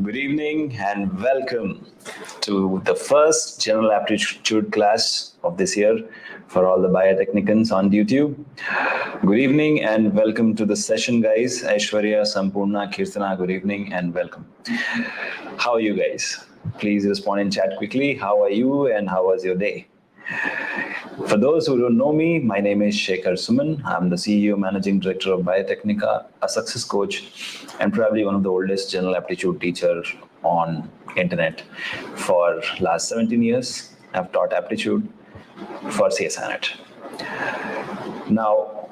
Good evening and welcome to the first general aptitude class of this year for all the Biotechnicans on YouTube. Good evening and welcome to the session, guys. Aishwarya, Sampurna, Kirtana, good evening and welcome. How are you guys? Please respond in chat quickly. How are you and how was your day? For those who don't know me, my name is Shekhar. I'm the CEO, Managing Director of Biotecnika, a success coach, and probably one of the oldest general aptitude teacher on internet for last 17 years. I've taught aptitude for CSIR NET. Now,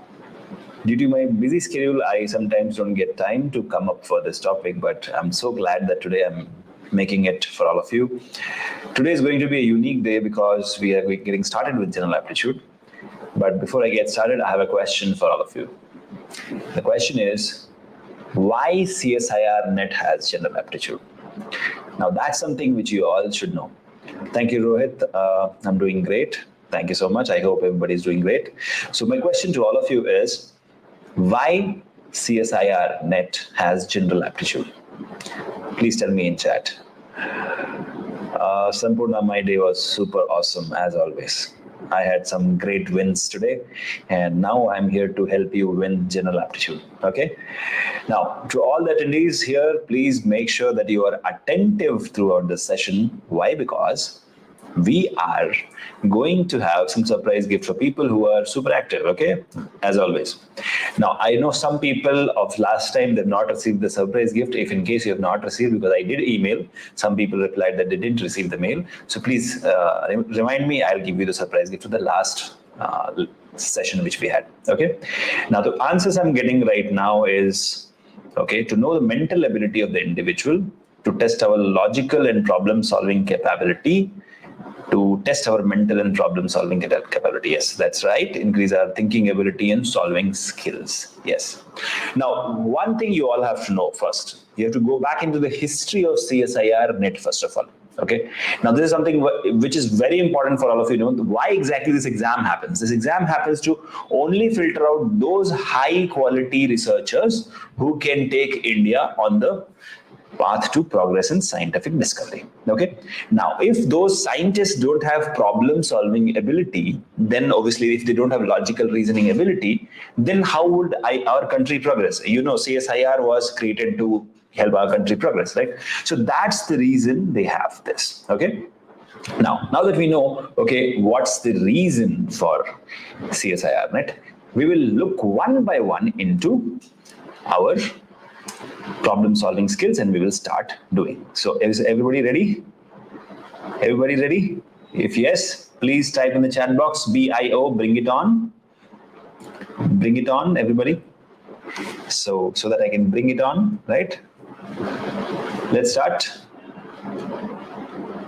due to my busy schedule, I sometimes don't get time to come up for this topic, but I'm so glad that today I'm making it for all of you. Today is going to be a unique day because we are getting started with general aptitude. But before I get started, I have a question for all of you. The question is, why CSIR NET has general aptitude? Now that's something which you all should know. Thank you, Rohit. I'm doing great. Thank you so much. I hope everybody's doing great. So my question to all of you is, why CSIR NET has general aptitude? Please tell me in chat. Sampurna, my day was super awesome as always. I had some great wins today, and now I'm here to help you win general aptitude. Okay. Now, to all the attendees here, please make sure that you are attentive throughout the session. Why? Because we are going to have some surprise gift for people who are super active, okay? As always. Now, I know some people of last time, they've not received the surprise gift. If in case you have not received, because I did email, some people replied that they didn't receive the mail. So please remind me, I'll give you the surprise gift for the last session which we had, okay? Now, the answers I'm getting right now is, okay, to know the mental ability of the individual, to test our logical and problem-solving capability, to test our mental and problem-solving capability. Yes, that's right. Increase our thinking ability and solving skills. Yes. Now, one thing you all have to know first, you have to go back into the history of CSIR NET first of all. Okay. Now, this is something which is very important for all of you to know. Why exactly this exam happens? This exam happens to only filter out those high-quality researchers who can take India on the path to progress in scientific discovery. Okay. Now, if those scientists don't have problem-solving ability, then obviously if they don't have logical reasoning ability, then how would our country progress? You know, CSIR was created to help our country progress, right? So that's the reason they have this. Okay. Now that we know, okay, what's the reason for CSIR NET, we will look one by one into our problem-solving skills and we will start doing. So is everybody ready? Everybody ready? If yes, please type in the chat box, BIO, bring it on. Bring it on, everybody. So that I can bring it on, right? Let's start.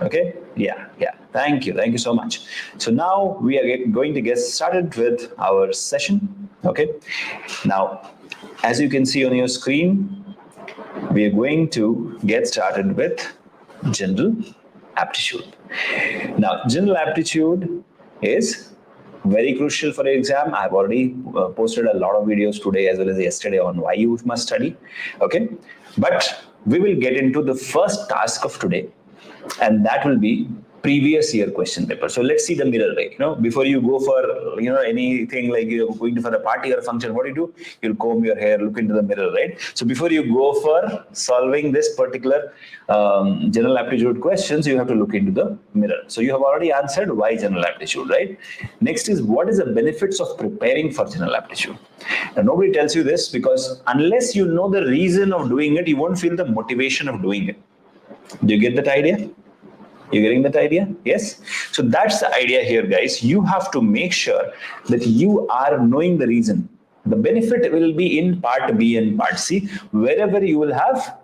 Okay, yeah. Thank you so much. So now we are going to get started with our session. Okay, now as you can see on your screen, we are going to get started with general aptitude. Now, general aptitude is very crucial for your exam. I've already posted a lot of videos today as well as yesterday on why you must study. Okay, but we will get into the first task of today, and that will be previous year question paper. So let's see the mirror, right? You know, before you go for, you know, anything like you're going to for a party or a function, what do? You'll comb your hair, look into the mirror, right? So before you go for solving this particular general aptitude questions, you have to look into the mirror. So you have already answered why general aptitude, right? Next is, what is the benefits of preparing for general aptitude? Now, nobody tells you this because unless you know the reason of doing it, you won't feel the motivation of doing it. Do you get that idea? You getting that idea? Yes. So that's the idea here, guys. You have to make sure that you are knowing the reason. The benefit will be in part B and part C, wherever you will have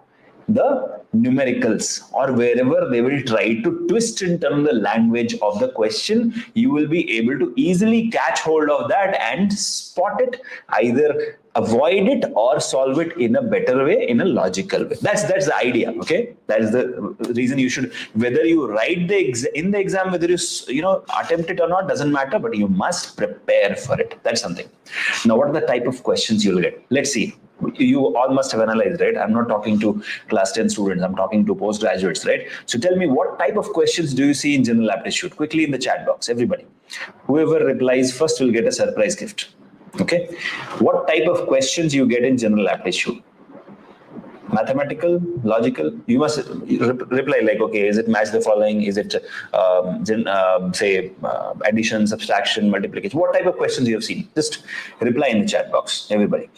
the numericals or wherever they will try to twist and turn the language of the question, you will be able to easily catch hold of that and spot it, either avoid it or solve it in a better way, in a logical way. That's the idea. Okay, that is the reason you should, whether you write in the exam, whether you attempt it or not, doesn't matter, but you must prepare for it. That's something. Now, what are the type of questions you'll get? Let's see. you all must have analyzed, right? I'm not talking to class 10 students, I'm talking to postgraduates, right? So tell me, what type of questions do you see in general aptitude? Quickly in the chat box, everybody. Whoever replies first will get a surprise gift. Okay, what type of questions you get in general aptitude? Mathematical, logical? You must reply like, okay, is it match the following? Is it addition, subtraction, multiplication? What type of questions you have seen? Just reply in the chat box, everybody.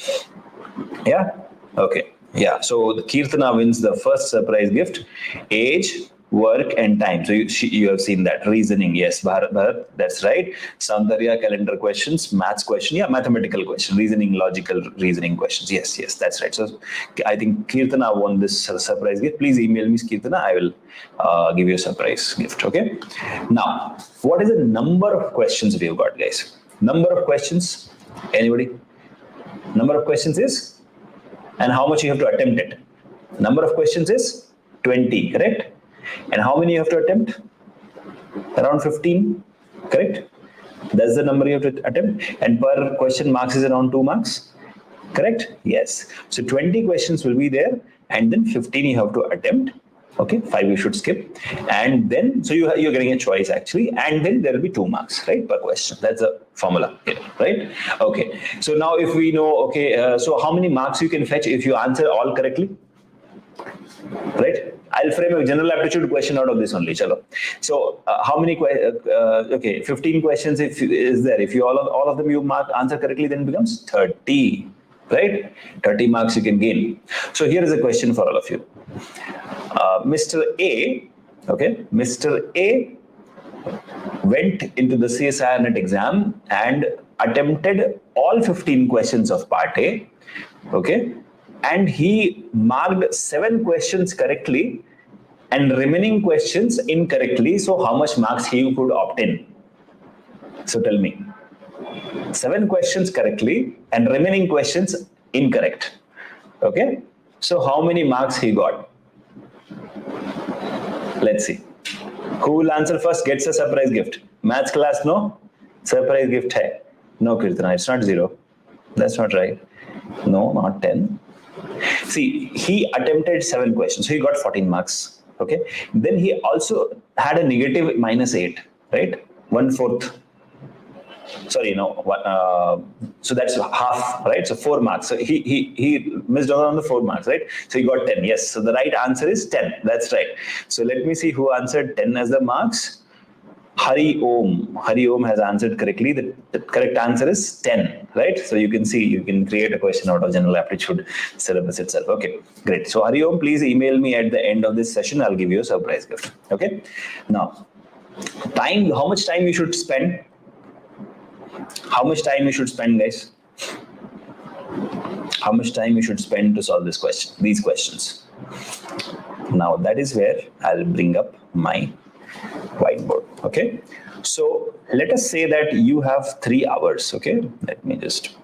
Yeah, okay, yeah. So the Kirtana wins the first surprise gift. Age, work, and time. So you have seen that. Reasoning, yes. Bharat, that's right. Soundarya, calendar questions, maths question, yeah, mathematical question, reasoning, logical reasoning questions. Yes, that's right. So I think Kirtana won this surprise gift. Please email me, Kirtana. I will give you a surprise gift. Okay. Now, what is the number of questions we've got, guys? Number of questions. Anybody? Number of questions is, and how much you have to attempt it. Number of questions is 20, correct? And how many you have to attempt? Around 15, correct? That's the number you have to attempt. And per question marks is around 2 marks, correct? Yes. So 20 questions will be there, and then 15 you have to attempt. Okay, 5 you should skip, and then so you're getting a choice actually, and then there will be 2 marks, right, per question. That's a formula here, right? Okay, so now if we know, okay, so how many marks you can fetch if you answer all correctly, right? I'll frame a general aptitude question out of this only. Chalo. So how many? Okay, 15 questions is there. If you all of them you answer correctly, then it becomes 30, right? 30 marks you can gain. So here is a question for all of you. Mr. A, okay, Mr. A went into the CSIR NET exam and attempted all 15 questions of part A, okay, and he marked 7 questions correctly and remaining questions incorrectly. So how much marks he could obtain? So tell me. 7 questions correctly and remaining questions incorrect. Okay. So how many marks he got? Let's see. Who will answer first gets a surprise gift. Maths class, no? Surprise gift hai. No, Kirtana, it's not 0. That's not right. No, not 10. See, he attempted 7 questions. So he got 14 marks. Okay. Then he also had a negative -8, right? 1/4. Sorry, no. So that's half, right? So 4 marks. So he missed out on the 4 marks, right? So he got 10. Yes. So the right answer is 10. That's right. So let me see who answered 10 as the marks. Hari Om. Hari Om has answered correctly. The correct answer is 10, right? So you can see, you can create a question out of general aptitude syllabus itself. Okay, great. So Hari Om, please email me at the end of this session. I'll give you a surprise gift. Okay. Now, time, how much time you should spend? How much time you should spend, guys? How much time you should spend to solve this question, these questions? Now, that is where I'll bring up my whiteboard. Okay, so let us say that you have 3 hours. Okay, let me just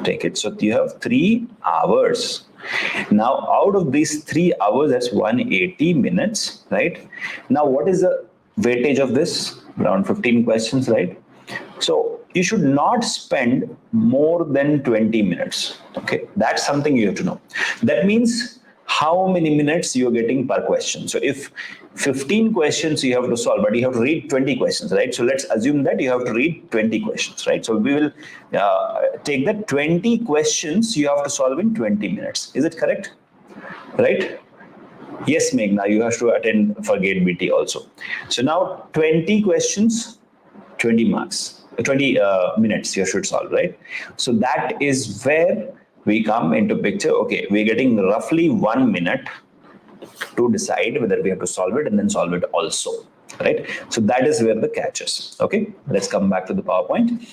take it. So you have 3 hours. Now, out of these 3 hours, that's 180 minutes, right? Now, what is the weightage of this? Around 15 questions, right? So you should not spend more than 20 minutes. Okay, that's something you have to know. That means how many minutes you're getting per question. So if 15 questions you have to solve, but you have to read 20 questions, right? So let's assume that you have to read 20 questions, right? So we will take that 20 questions you have to solve in 20 minutes. Is it correct? Right? Yes, Meghna, you have to attend for GATE BT also. So now 20 questions, 20 marks, 20 minutes you should solve, right? So that is where we come into picture. Okay, we're getting roughly 1 minute to decide whether we have to solve it and then solve it also, right? So that is where the catch is. Okay, let's come back to the PowerPoint.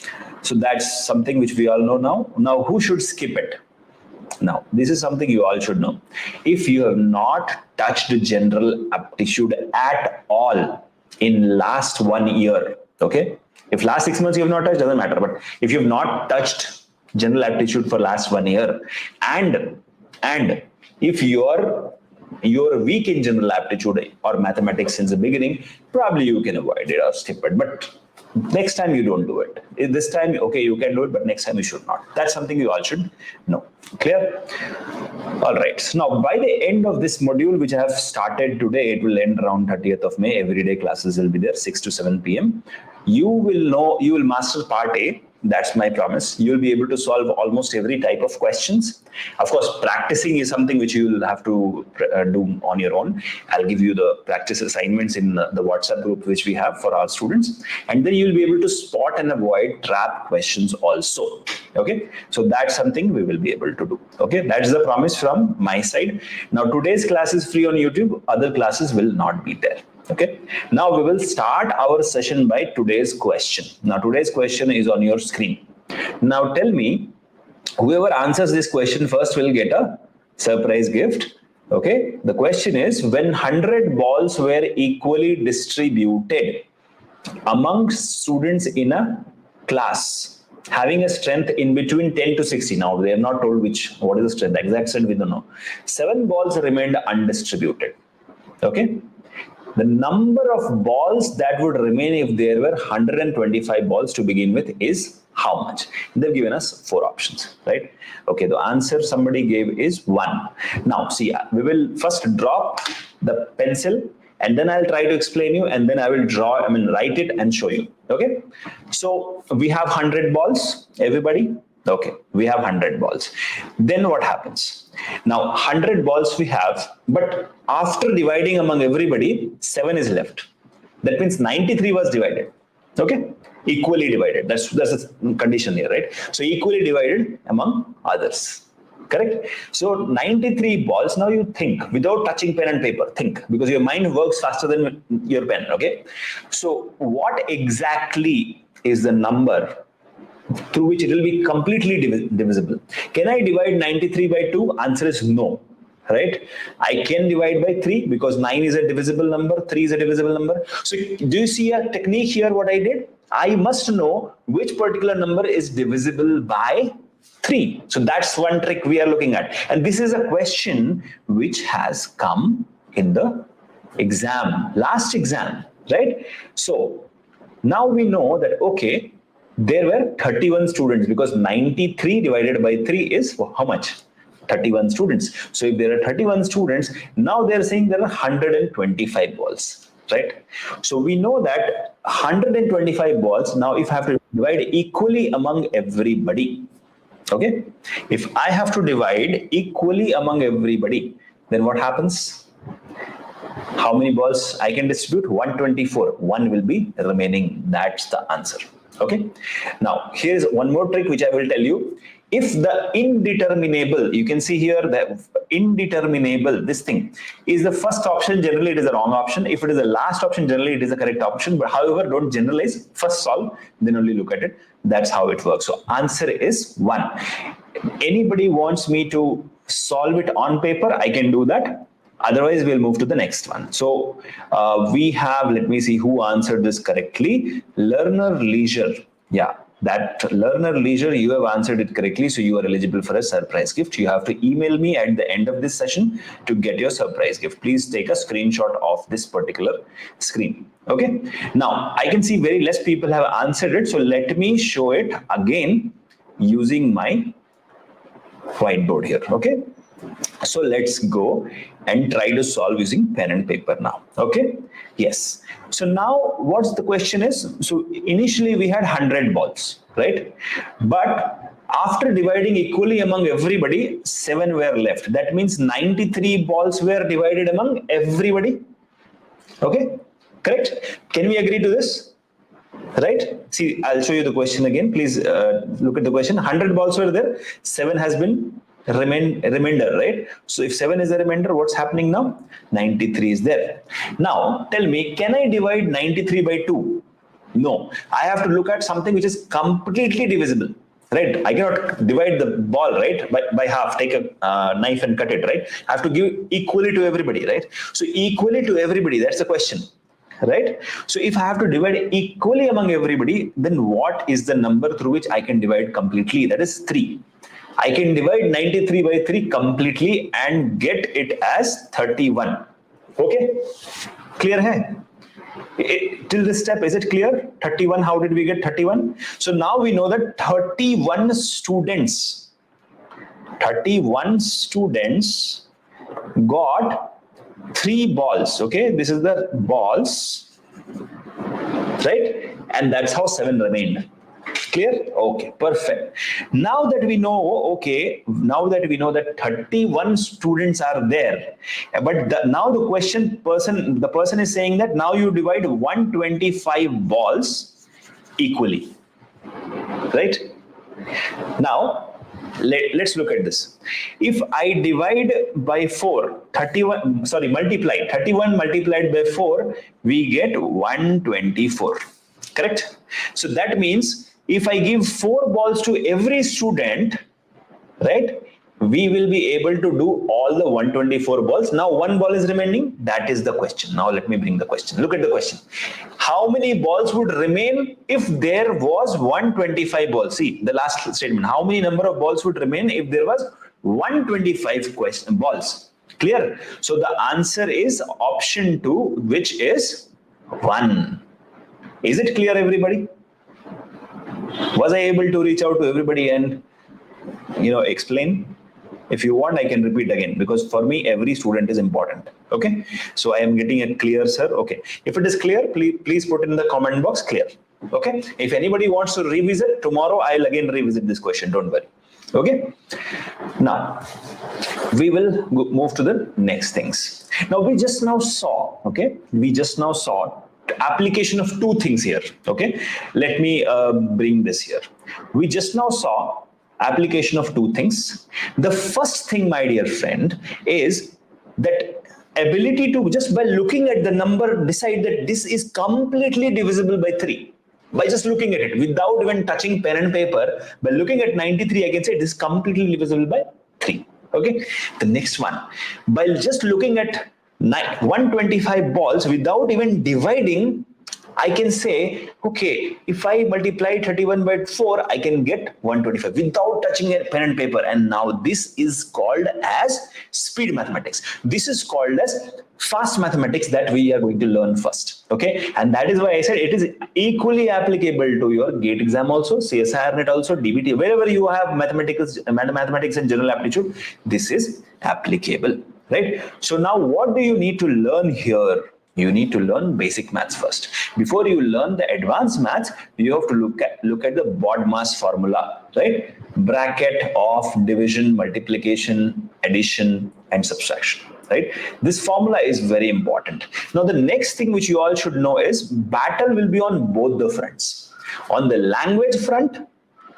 So that's something which we all know now. Now, who should skip it? Now, this is something you all should know. If you have not touched general aptitude at all in last 1 year, okay? If last 6 months you have not touched, doesn't matter. But if you have not touched general aptitude for last 1 year, and if you're weak in general aptitude or mathematics since the beginning, probably you can avoid it or skip it. But Next time you don't do it. This time, okay, you can do it, but next time you should not. That's something you all should know. Clear? All right. So now, by the end of this module, which I have started today, it will end around 30th of May. Everyday classes will be there, 6 to 7 p.m. You will master part A. That's my promise. You'll be able to solve almost every type of questions. Of course, practicing is something which you will have to do on your own. I'll give you the practice assignments in the WhatsApp group which we have for our students. And then you'll be able to spot and avoid trap questions also. Okay, so that's something we will be able to do. Okay, that's the promise from my side. Now, today's class is free on YouTube. Other classes will not be there. Okay, now we will start our session by today's question. Now, today's question is on your screen. Now, tell me, whoever answers this question first will get a surprise gift. Okay, the question is, when 100 balls were equally distributed among students in a class having a strength in between 10 to 60. Now, they are not told what is the strength, the exact strength we don't know. 7 balls remained undistributed. Okay. The number of balls that would remain if there were 125 balls to begin with is how much? They've given us 4 options, right? Okay, the answer somebody gave is 1. Now, see, we will first drop the pencil and then I'll try to explain you and then I will write it and show you. Okay, so we have 100 balls, everybody. Okay, we have 100 balls. Then what happens? Now, 100 balls we have, but after dividing among everybody, 7 is left. That means 93 was divided. Okay, equally divided. That's a condition here, right? So equally divided among others. Correct? So 93 balls. Now you think without touching pen and paper. Think, because your mind works faster than your pen. Okay. So what exactly is the number through which it will be completely divisible? Can I divide 93 by 2? Answer is no. Right? I can divide by 3 because 9 is a divisible number, 3 is a divisible number. So do you see a technique here what I did? I must know which particular number is divisible by 3. So that's one trick we are looking at. And this is a question which has come in the exam, last exam, right? So now we know that, okay, there were 31 students because 93 divided by 3 is how much? 31 students. So if there are 31 students, now they're saying there are 125 balls, right? So we know that 125 balls, now if I have to divide equally among everybody, okay? If I have to divide equally among everybody, then what happens? How many balls I can distribute? 124. 1 will be remaining. That's the answer. Okay. Now, here's one more trick which I will tell you. If the indeterminable, you can see here that indeterminable, this thing is the first option, generally it is a wrong option. If it is the last option, generally it is a correct option. But however, don't generalize. First solve, then only look at it. That's how it works. So answer is 1. Anybody wants me to solve it on paper, I can do that. Otherwise, we'll move to the next one. So we have, let me see who answered this correctly. Learner Leisure. Yeah, that Learner Leisure, you have answered it correctly. So you are eligible for a surprise gift. You have to email me at the end of this session to get your surprise gift. Please take a screenshot of this particular screen. Okay. Now, I can see very less people have answered it. So let me show it again using my whiteboard here. Okay. So let's go and try to solve using pen and paper now. Okay. Yes. So now what's the question is, so initially we had 100 balls, right? But after dividing equally among everybody, 7 were left. That means 93 balls were divided among everybody. Okay. Correct. Can we agree to this? Right? See, I'll show you the question again. Please look at the question. 100 balls were there. 7 has been remainder, right? So if 7 is a remainder, what's happening now? 93 is there. Now tell me, can I divide 93 by 2? No, I have to look at something which is completely divisible, right? I cannot divide the ball, right, by half, take a knife and cut it, right? I have to give equally to everybody, right? So equally to everybody, that's the question, right? So if I have to divide equally among everybody, then what is the number through which I can divide completely? That is 3. I can divide 93 by 3 completely and get it as 31. Okay? Clear hai? Till this step, is it clear? 31, how did we get 31? So now we know that 31 students got 3 balls. Okay, this is the balls, right? And that's how 7 remained. Clear? Okay, perfect. Now that we know, that 31 students are there, but now the person is saying that now you divide 125 balls equally, right? Now, let's look at this. If I divide by 4, 31 multiplied by 4, we get 124, correct? So that means if I give 4 balls to every student, right, we will be able to do all the 124 balls. Now 1 ball is remaining. That is the question. Now let me bring the question. Look at the question. How many balls would remain if there was 125 balls? See the last statement. How many number of balls would remain if there was 125 balls? Clear? So the answer is option 2, which is 1. Is it clear, everybody? Was I able to reach out to everybody and explain? If you want, I can repeat again, because for me every student is important. Okay, so I am getting it clear, sir. Okay, if it is clear, please put in the comment box clear. Okay, if anybody wants to revisit tomorrow, I'll again revisit this question, don't worry. Okay, now we will move to the next things. Now we just now saw application of 2 things here. Okay, let me bring this here. We just now saw application of 2 things. The first thing, my dear friend, is that ability to just by looking at the number decide that this is completely divisible by 3. By just looking at it without even touching pen and paper, by looking at 93, I can say this is completely divisible by 3. Okay, the next one, by just looking at 125 balls without even dividing, I can say, okay, if I multiply 31 by 4, I can get 125 without touching a pen and paper. And now this is called as speed mathematics. This is called as fast mathematics that we are going to learn first. Okay, and that is why I said it is equally applicable to your GATE exam also, CSIR NET also, DBT, wherever you have mathematics and general aptitude, this is applicable. Right? So now what do you need to learn here? You need to learn basic maths first. Before you learn the advanced maths, you have to look at the BODMAS formula, right? Bracket of division, multiplication, addition, and subtraction, right? This formula is very important. Now the next thing which you all should know is battle will be on both the fronts. On the language front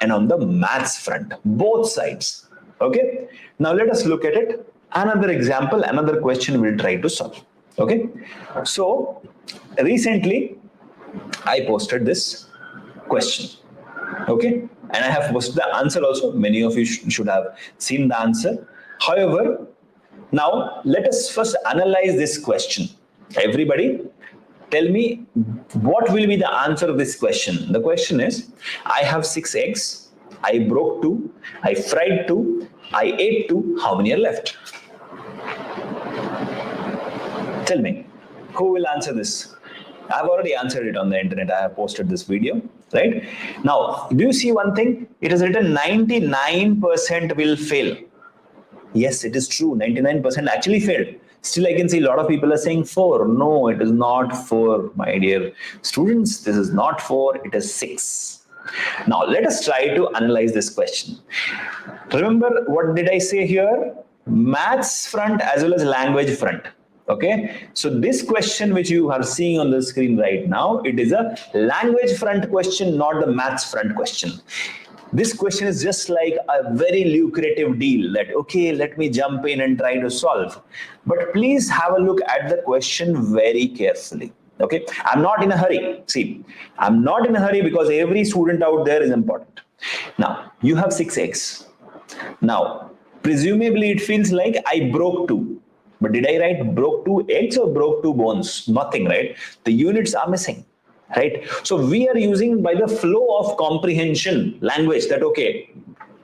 and on the maths front, both sides. Okay? Now let us look at it. Another example, another question we'll try to solve. Okay, so recently I posted this question. Okay, and I have posted the answer also. Many of you should have seen the answer. However, now let us first analyze this question. Everybody, tell me what will be the answer of this question. The question is, I have 6 eggs, I broke 2, I fried 2, I ate 2, how many are left? Tell me, who will answer this? I've already answered it on the internet. I have posted this video, right? Now, do you see one thing? It is written 99% will fail. Yes, it is true. 99% actually failed. Still, I can see a lot of people are saying 4. No, it is not 4, my dear students. This is not 4, it is 6. Now, let us try to analyze this question. Remember, what did I say here? Maths front as well as language front. Okay, so this question which you are seeing on the screen right now, it is a language front question, not the maths front question. This question is just like a very lucrative deal that, okay, let me jump in and try to solve. But please have a look at the question very carefully. Okay, I'm not in a hurry. See, I'm not in a hurry because every student out there is important. Now, you have 6 eggs. Now, presumably it feels like I broke 2. But did I write broke 2 eggs or broke 2 bones? Nothing, right? The units are missing, right? So we are using by the flow of comprehension language that, okay,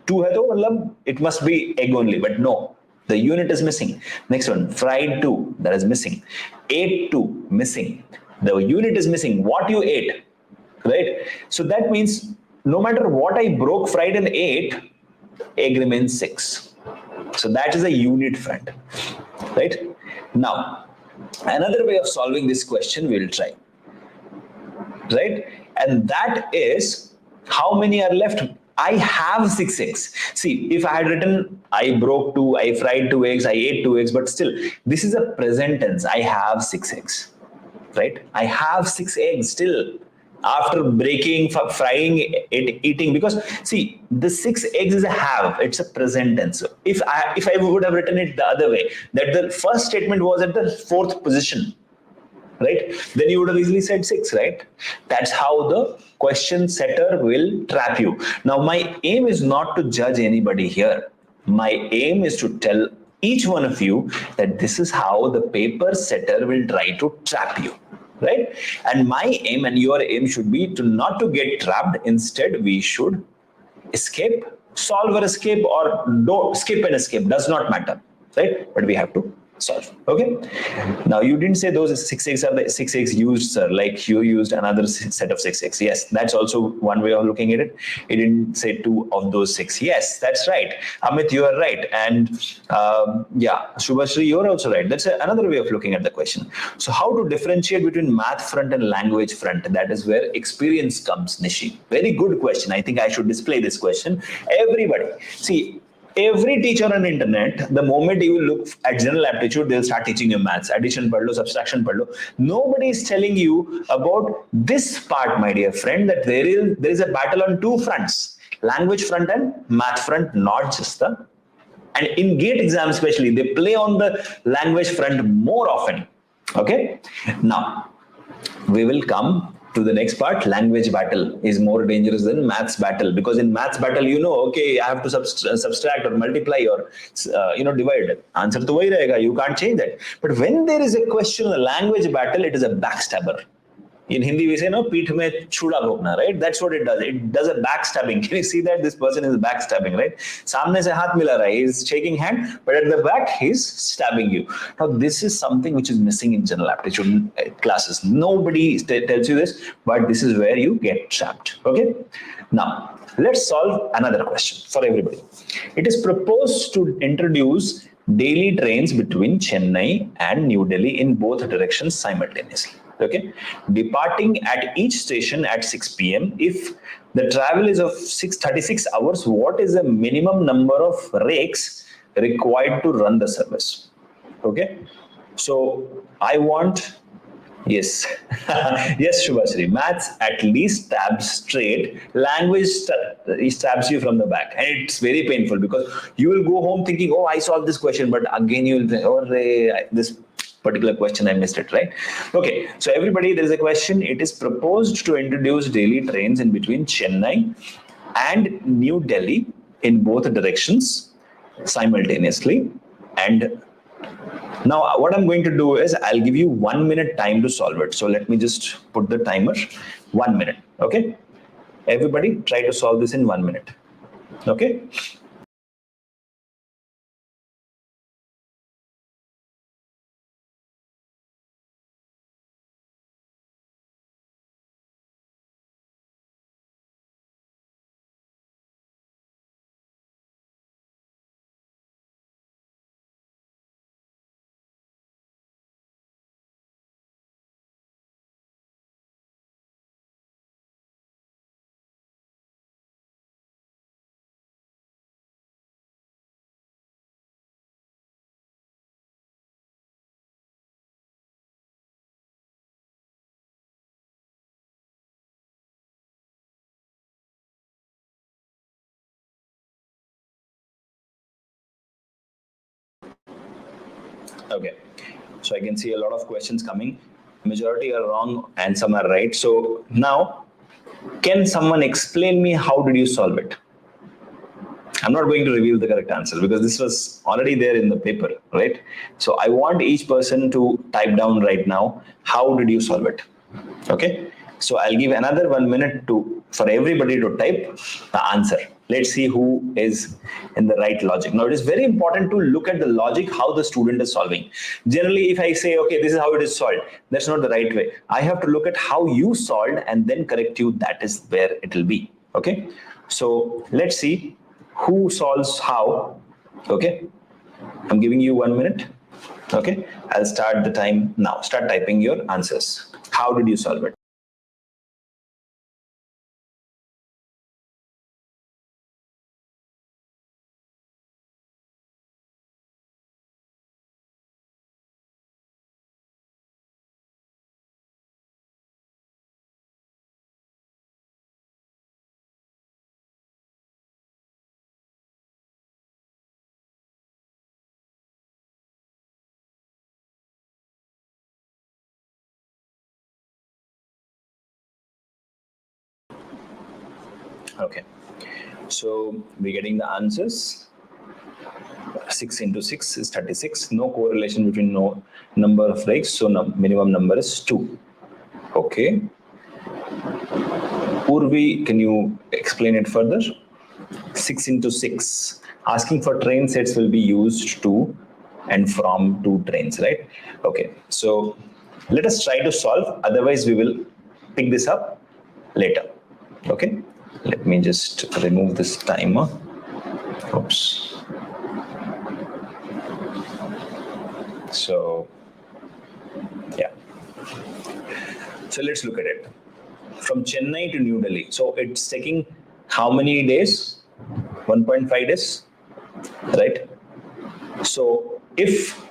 2 hai to, it must be egg only, but no, the unit is missing. Next one, fried 2, that is missing. Ate 2, missing. The unit is missing. What you ate, right? So that means no matter what I broke, fried, and ate, egg remains 6. So that is a unit, friend, right? Now, another way of solving this question we'll try, right? And that is, how many are left? I have 6 eggs. See, if I had written I broke 2, I fried 2 eggs, I ate 2 eggs, but still, this is a present tense. I have 6 eggs, right? I have 6 eggs still after breaking, frying, eating. Because see, the 6 eggs is a have. It's a present tense. If I would have written it the other way, that the first statement was at the 4th position, right? Then you would have easily said 6, right? That's how the question setter will trap you. Now, my aim is not to judge anybody here. My aim is to tell each one of you that this is how the paper setter will try to trap you, right? And my aim and your aim should be to not to get trapped. Instead, we should escape, solve or escape, or don't skip and escape, does not matter, right? But we have to solve. Okay. Now you didn't say those 6 eggs are the 6 eggs used, sir, like you used another set of 6 eggs. Yes, that's also one way of looking at it. It didn't say 2 of those 6. Yes, that's right. Amit, you are right. And yeah, Shubhashri, you're also right. That's another way of looking at the question. So how to differentiate between math front and language front? That is where experience comes, Nishi. Very good question. I think I should display this question. Everybody, see, every teacher on the internet, the moment you will look at general aptitude, they'll start teaching you maths, addition padlo, subtraction padlo. Nobody is telling you about this part, my dear friend, that there is a battle on 2 fronts, language front and math front, not just the. And in GATE exam especially, they play on the language front more often. Okay. Now, we will come to the next part. Language battle is more dangerous than maths battle, because in maths battle, okay, I have to subtract or multiply or divide. Answer to wahi rahega. You can't change that. But when there is a question on the language battle, it is a backstabber. In Hindi, we say, no, peeth mein chuda ghokna, right? That's what it does. It does a backstabbing. Can you see that? This person is backstabbing, right? Samne se haath mila raha hai. He's shaking hand, but at the back, he's stabbing you. Now, this is something which is missing in general aptitude classes. Nobody tells you this, but this is where you get trapped. Okay? Now, let's solve another question for everybody. It is proposed to introduce daily trains between Chennai and New Delhi in both directions simultaneously. Okay, departing at each station at 6 p.m. If the travel is of 36 hours, what is the minimum number of rakes required to run the service? Okay, so I want, yes, yes, Shubhashri, maths at least stabs straight, language stabs you from the back, and it's very painful because you will go home thinking, oh, I solved this question, but again you will think, oh, this particular question I missed it, right? Okay, so everybody, there is a question. It is proposed to introduce daily trains in between Chennai and New Delhi in both directions simultaneously. And now what I'm going to do is I'll give you 1 minute time to solve it. So let me just put the timer, 1 minute. Okay, everybody try to solve this in 1 minute. Okay. Okay, so I can see a lot of questions coming. Majority are wrong and some are right. So now, can someone explain me how did you solve it? I'm not going to reveal the correct answer because this was already there in the paper, right? So I want each person to type down right now, how did you solve it? Okay, so I'll give another 1 minute for everybody to type the answer. Let's see who is in the right logic. Now, it is very important to look at the logic, how the student is solving. Generally, if I say, okay, this is how it is solved, that's not the right way. I have to look at how you solved and then correct you. That is where it will be. Okay. So let's see who solves how. Okay. I'm giving you 1 minute. Okay. I'll start the time now. Start typing your answers. How did you solve it? Okay. So we're getting the answers. 6 into 6 is 36. No correlation between no number of legs. So minimum number is 2. Okay. Urvi, can you explain it further? 6 into 6. Asking for train sets will be used to and from 2 trains, right? Okay. So let us try to solve. Otherwise, we will pick this up later. Okay. Let me just remove this timer. Oops. So, yeah. So let's look at it. From Chennai to New Delhi. So it's taking how many days? 1.5 days, right? So if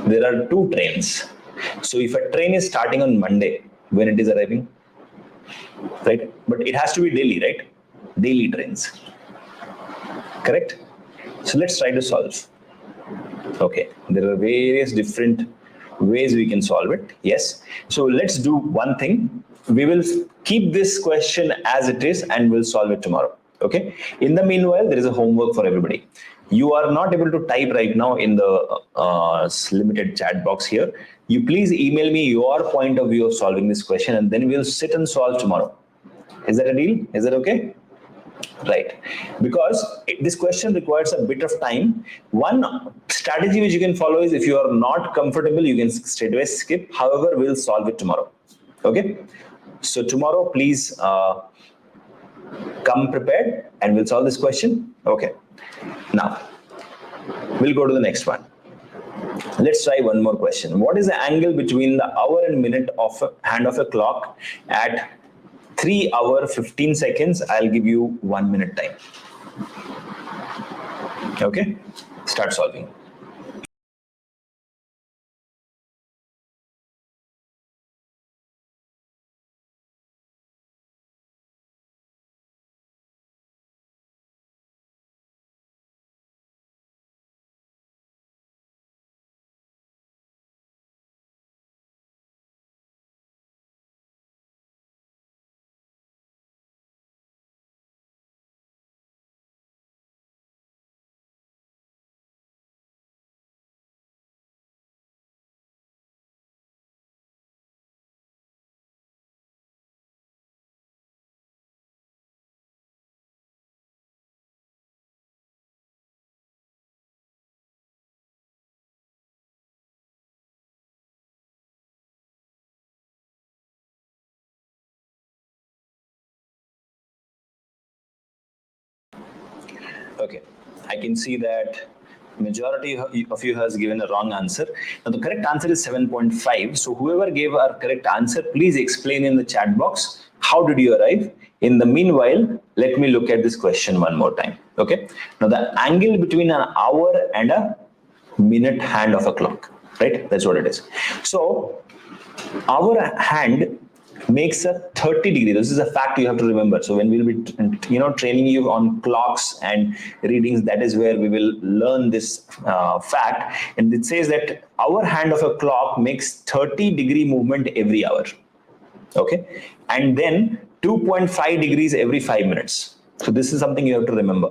there are 2 trains, so if a train is starting on Monday, when it is arriving, right? But it has to be daily, right? Daily trains, correct? So let's try to solve. Okay, there are various different ways we can solve it. Yes. So let's do one thing. We will keep this question as it is and we'll solve it tomorrow. Okay. In the meanwhile, there is a homework for everybody. You are not able to type right now in the limited chat box here. You please email me your point of view of solving this question and then we'll sit and solve tomorrow. Is that a deal? Is that okay? Right, because this question requires a bit of time. One strategy which you can follow is if you are not comfortable, you can straight away skip. However, we'll solve it tomorrow. Okay, so tomorrow, please come prepared and we'll solve this question. Okay, now we'll go to the next one. Let's try one more question. What is the angle between the hour and minute of a hand of a clock at 3 hours 15 seconds? I'll give you 1 minute time. Okay, start solving. Okay, I can see that majority of you has given a wrong answer. Now the correct answer is 7.5. So whoever gave our correct answer, please explain in the chat box how did you arrive. In the meanwhile, let me look at this question one more time. Okay, now the angle between an hour and a minute hand of a clock, right? That's what it is. So our hand makes a 30 degree. This is a fact you have to remember. So when we'll be training you on clocks and readings, that is where we will learn this fact. And it says that our hand of a clock makes 30 degree movement every hour. Okay, and then 2.5 degrees every 5 minutes. So this is something you have to remember.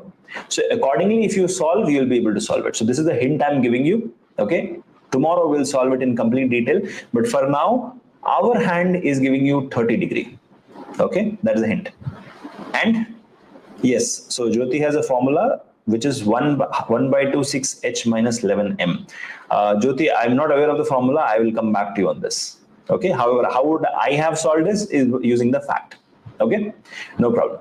So accordingly, if you solve, you will be able to solve it. So this is the hint I'm giving you. Okay, tomorrow we'll solve it in complete detail. But for now, our hand is giving you 30 degree. Okay, that is a hint. And Yes. So Jyoti has a formula which is 1/26h minus 11m. Jyoti, I'm not aware of the formula. I will come back to you on this. Okay. However, how would I have solved this is using the fact. Okay. No problem.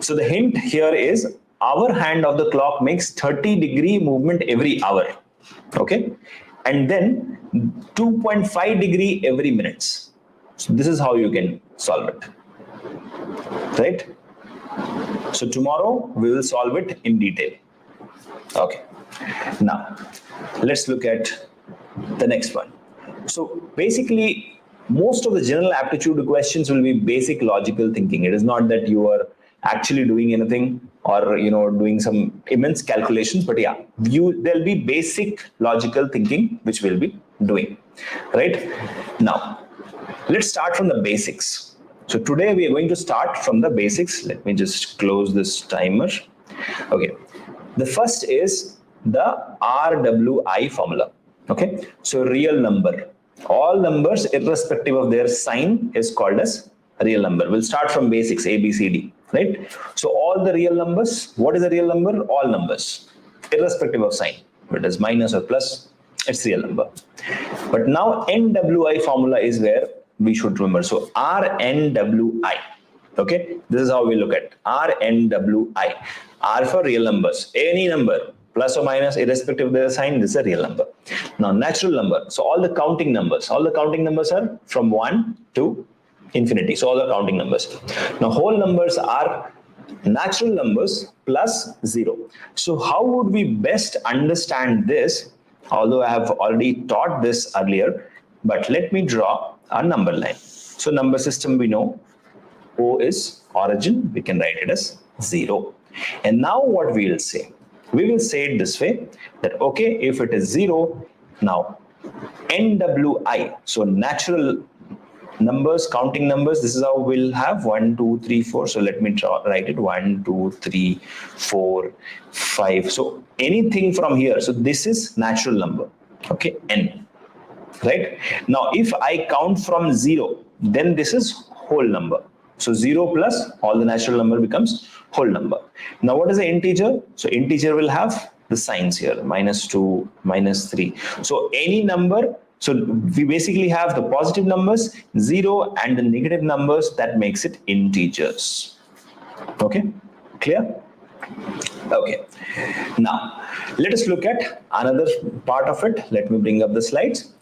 So the hint here is our hand of the clock makes 30-degree movement every hour. Okay. And then 2.5 degree every minutes. So this is how you can solve it. Right? So tomorrow we will solve it in detail. Okay. Now let's look at the next one. So basically, most of the general aptitude questions will be basic logical thinking. It is not that you are actually doing anything or doing some immense calculations, but yeah, there'll be basic logical thinking which we'll be doing. Right? Now, let's start from the basics. So today we are going to start from the basics. Let me just close this timer. Okay. The first is the RWI formula. Okay. So real number. All numbers, irrespective of their sign, is called as real number. We'll start from basics, A, B, C, D. Right. So all the real numbers, what is a real number? All numbers, irrespective of sign. Whether it is minus or plus, it's real number. But now NWI formula is where we should remember. So RNWI. Okay, this is how we look at RNWI. R for real numbers. Any number, plus or minus, irrespective of their sign, this is a real number. Now natural number. So all the counting numbers are from 1 to infinity. So all the counting numbers. Now whole numbers are natural numbers plus 0. So how would we best understand this? Although I have already taught this earlier, but let me draw a number line. So number system, we know O is origin, we can write it as 0. And now what we will say? We will say it this way, that okay, if it is 0, now NWI, so natural numbers, counting numbers, this is how we'll have 1, 2, 3, 4. So let me write it 1, 2, 3, 4, 5. So anything from here. So this is natural number. Okay, N. Right? Now if I count from 0, then this is whole number. So 0 plus all the natural number becomes whole number. Now what is the integer? So integer will have the signs here, -2, -3. So any number. So we basically have the positive numbers, 0, and the negative numbers, that makes it integers. Okay, clear? Okay. Now, let us look at another part of it. Let me bring up the slides.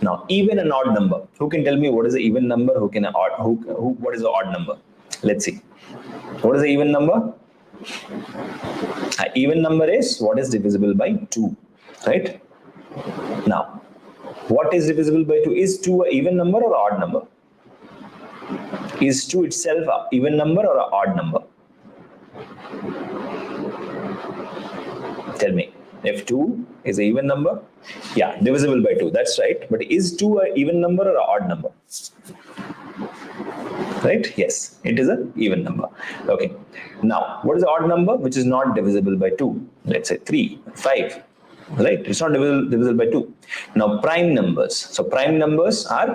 Now, even and odd number. Who can tell me what is the even number? What is the odd number? Let's see. What is the even number? Even number is what is divisible by 2, right? Now, what is divisible by 2? Is 2 an even number or an odd number? Is 2 itself an even number or an odd number? Tell me. If 2 is an even number, yeah, divisible by 2, that's right. But is 2 an even number or an odd number? Right? Yes, it is an even number. Okay. Now, what is the odd number which is not divisible by 2? Let's say 3, 5. Right? It's not divisible by 2. Now, prime numbers. So, prime numbers are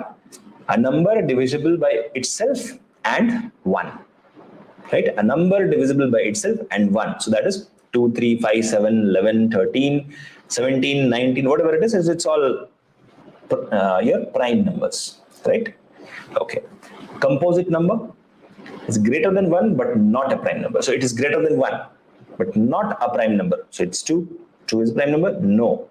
a number divisible by itself and 1. Right? A number divisible by itself and 1. So, that is 2, 3, 5, 7, 11, 13, 17, 19, whatever it is, it's all your prime numbers. Right? Okay. Composite number is greater than 1 but not a prime number. So, it is greater than 1 but not a prime number. So, it's 2. 2 is a prime number? No.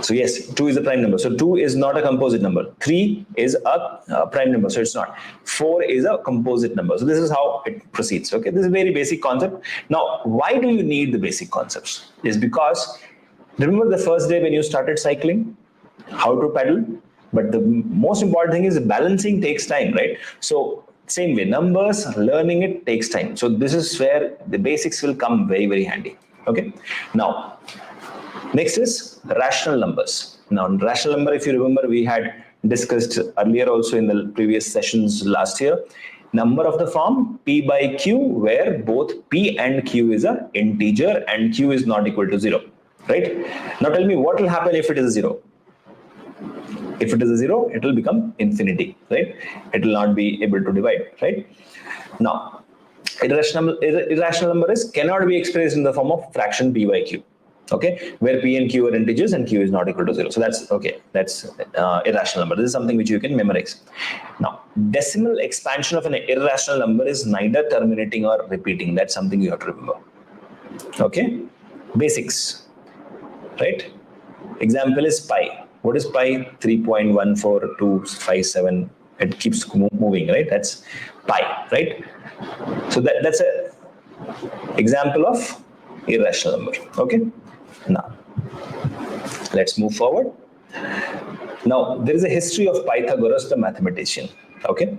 So yes, 2 is a prime number. So 2 is not a composite number. 3 is a prime number. So it's not. 4 is a composite number. So this is how it proceeds. Okay, this is a very basic concept. Now, why do you need the basic concepts? Is because remember the first day when you started cycling, how to pedal? But the most important thing is balancing takes time, right? So same way, numbers, learning it takes time. So this is where the basics will come very, very handy. Okay. Now, next is rational numbers. Now, rational number, if you remember, we had discussed earlier also in the previous sessions last year. Number of the form P by Q, where both P and Q is an integer and Q is not equal to 0. Right? Now tell me what will happen if it is a 0. If it is a 0, it will become infinity. Right? It will not be able to divide. Right? Now, Irrational number is cannot be expressed in the form of fraction p by q. Okay, where p and q are integers and q is not equal to 0. So that's okay. That's irrational number. This is something which you can memorize. Now, decimal expansion of an irrational number is neither terminating or repeating. That's something you have to remember. Okay, basics, right? Example is pi. What is pi? 3.14257. It keeps moving, right? That's pi, right? So that's a example of irrational number. Okay. Now, let's move forward. Now, there is a history of Pythagoras, the mathematician. Okay.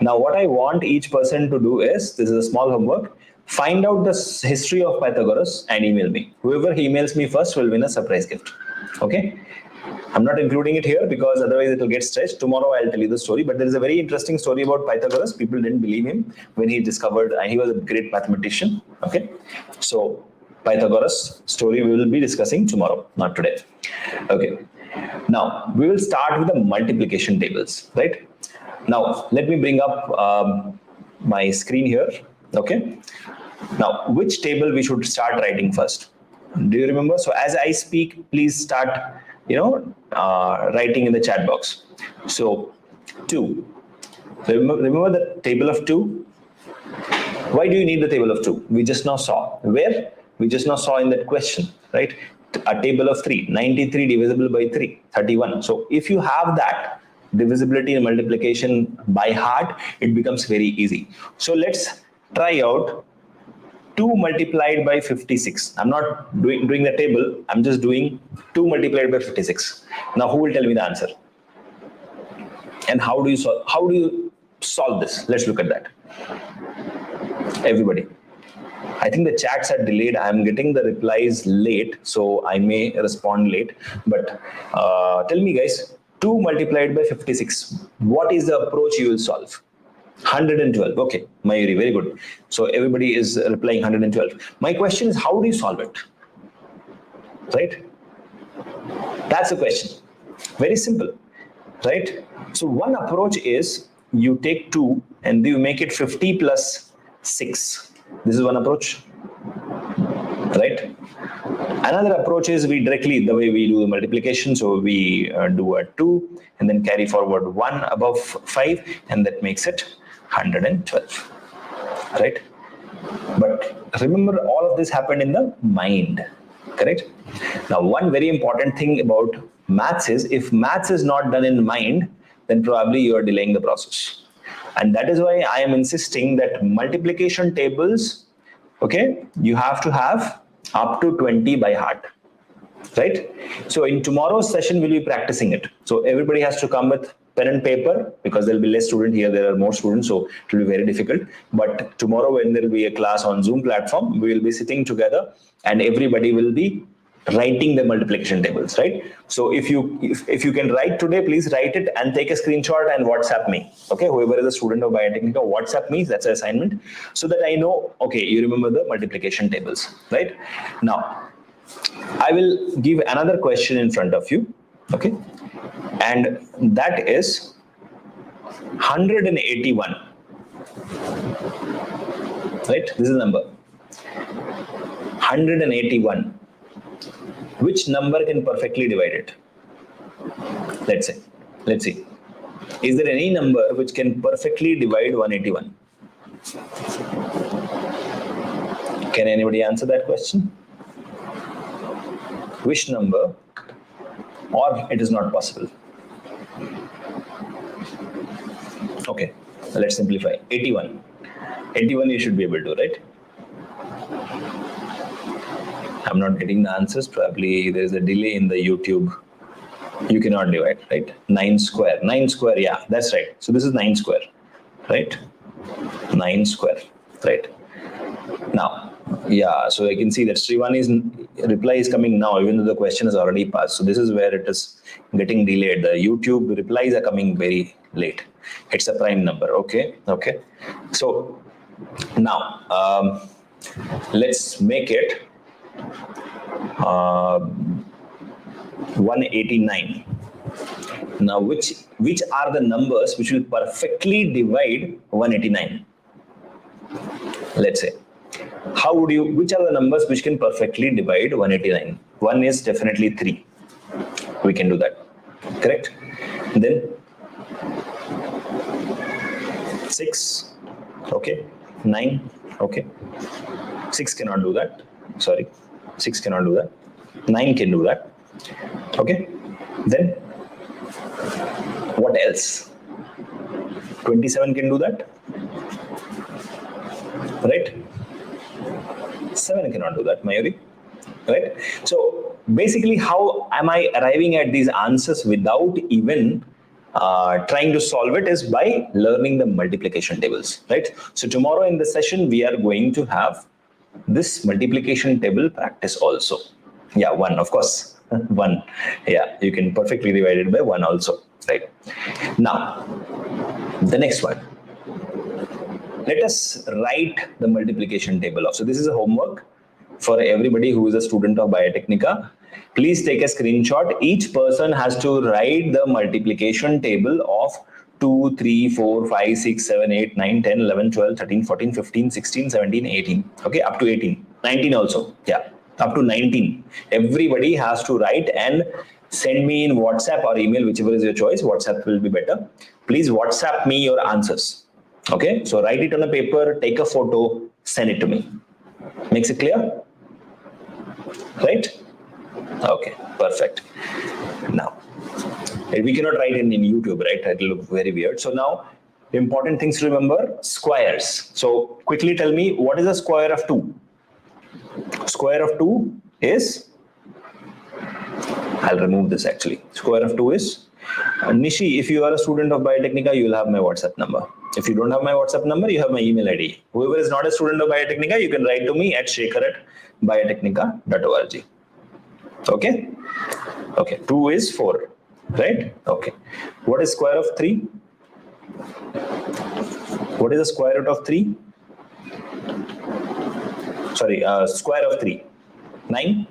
Now, what I want each person to do is, this is a small homework, find out the history of Pythagoras and email me. Whoever emails me first will win a surprise gift. Okay. I'm not including it here because otherwise it will get stretched. Tomorrow I'll tell you the story, but there is a very interesting story about Pythagoras. People didn't believe him when he discovered, he was a great mathematician. Okay. So, Pythagoras story we will be discussing tomorrow, not today. Okay. Now, we will start with the multiplication tables, right? Now, let me bring up my screen here. Okay. Now, which table we should start writing first? Do you remember? So, as I speak, please start, writing in the chat box. So, 2. Remember the table of 2? Why do you need the table of 2? We just now saw. Where? We just now saw in that question, right? A table of 3, 93 divisible by 3, 31. So if you have that divisibility and multiplication by heart, it becomes very easy. So let's try out 2 multiplied by 56. I'm not doing the table. I'm just doing 2 multiplied by 56. Now who will tell me the answer? And how do you solve this? Let's look at that. Everybody. I think the chats are delayed. I'm getting the replies late, so I may respond late. But tell me, guys, 2 multiplied by 56. What is the approach you will solve? 112. Okay, Mayuri, very good. So everybody is replying 112. My question is, how do you solve it? Right? That's the question. Very simple, right? So one approach is you take 2 and you make it 50 plus 6. This is one approach, right? Another approach is we directly, the way we do the multiplication, so we do a 2 and then carry forward 1 above 5 and that makes it 112, right? But remember, all of this happened in the mind, correct? Now, one very important thing about maths is, if maths is not done in mind, then probably you are delaying the process. And that is why I am insisting that multiplication tables, okay, you have to have up to 20 by heart, right? So in tomorrow's session, we'll be practicing it. So everybody has to come with pen and paper because there'll be less students here. There are more students, so it will be very difficult. But tomorrow when there will be a class on Zoom platform, we will be sitting together and everybody will be writing the multiplication tables, right? So if you can write today, please write it and take a screenshot and WhatsApp me. Okay, whoever is a student of Biotecnika, WhatsApp me. That's an assignment, so that I know. Okay, you remember the multiplication tables, right? Now, I will give another question in front of you. Okay, and that is 181. Right? This is the number 181. Which number can perfectly divide it? Let's see. Is there any number which can perfectly divide 181? Can anybody answer that question? Which number? Or it is not possible? Okay, let's simplify. 81. 81 you should be able to, right? I'm not getting the answers. Probably there's a delay in the YouTube. You cannot divide, right? 9 square. 9 square, yeah, that's right. So this is 9 square, right? 9 square, right? Now, yeah, so I can see that Srivani's reply is coming now, even though the question has already passed. So this is where it is getting delayed. The YouTube replies are coming very late. It's a prime number. Okay. So now, let's make it 189. Now, which are the numbers which will perfectly divide 189? Let's say, how would you, which are the numbers which can perfectly divide 189? One is definitely 3. We can do that, correct? Then 6, okay, 9, okay. 6 cannot do that, sorry, 6 cannot do that. 9 can do that, okay. Then what else? 27 can do that, right? 7 cannot do that, Mayuri, right? So basically, how am I arriving at these answers without even trying to solve it is by learning the multiplication tables, right? So tomorrow in the session, we are going to have this multiplication table practice also. Yeah, 1, of course, 1. Yeah, you can perfectly divide it by 1 also, right? Now, the next one. Let us write the multiplication table off. So this is a homework for everybody who is a student of Biotecnika. Please take a screenshot. Each person has to write the multiplication table of 2, 3, 4, 5, 6, 7, 8, 9, 10, 11, 12, 13, 14, 15, 16, 17, 18. Okay, up to 18. 19 also. Yeah, up to 19. Everybody has to write and send me in WhatsApp or email, whichever is your choice. WhatsApp will be better. Please WhatsApp me your answers. Okay, so write it on a paper, take a photo, send it to me. Makes it clear? Right? Okay, perfect. Now, we cannot write it in YouTube, right? It will look very weird. So now, important things to remember, squares. So quickly tell me, what is the square of 2? Square of 2 is, I'll remove this actually. Square of 2 is, Nishi, if you are a student of Biotecnika, you will have my WhatsApp number. If you don't have my WhatsApp number, you have my email ID. Whoever is not a student of Biotecnika, you can write to me at shekhar@biotecnika.org. Okay? Okay, 2 is 4, right? Okay. What is square of 3? What is the square root of 3? Sorry, square of 3. 9.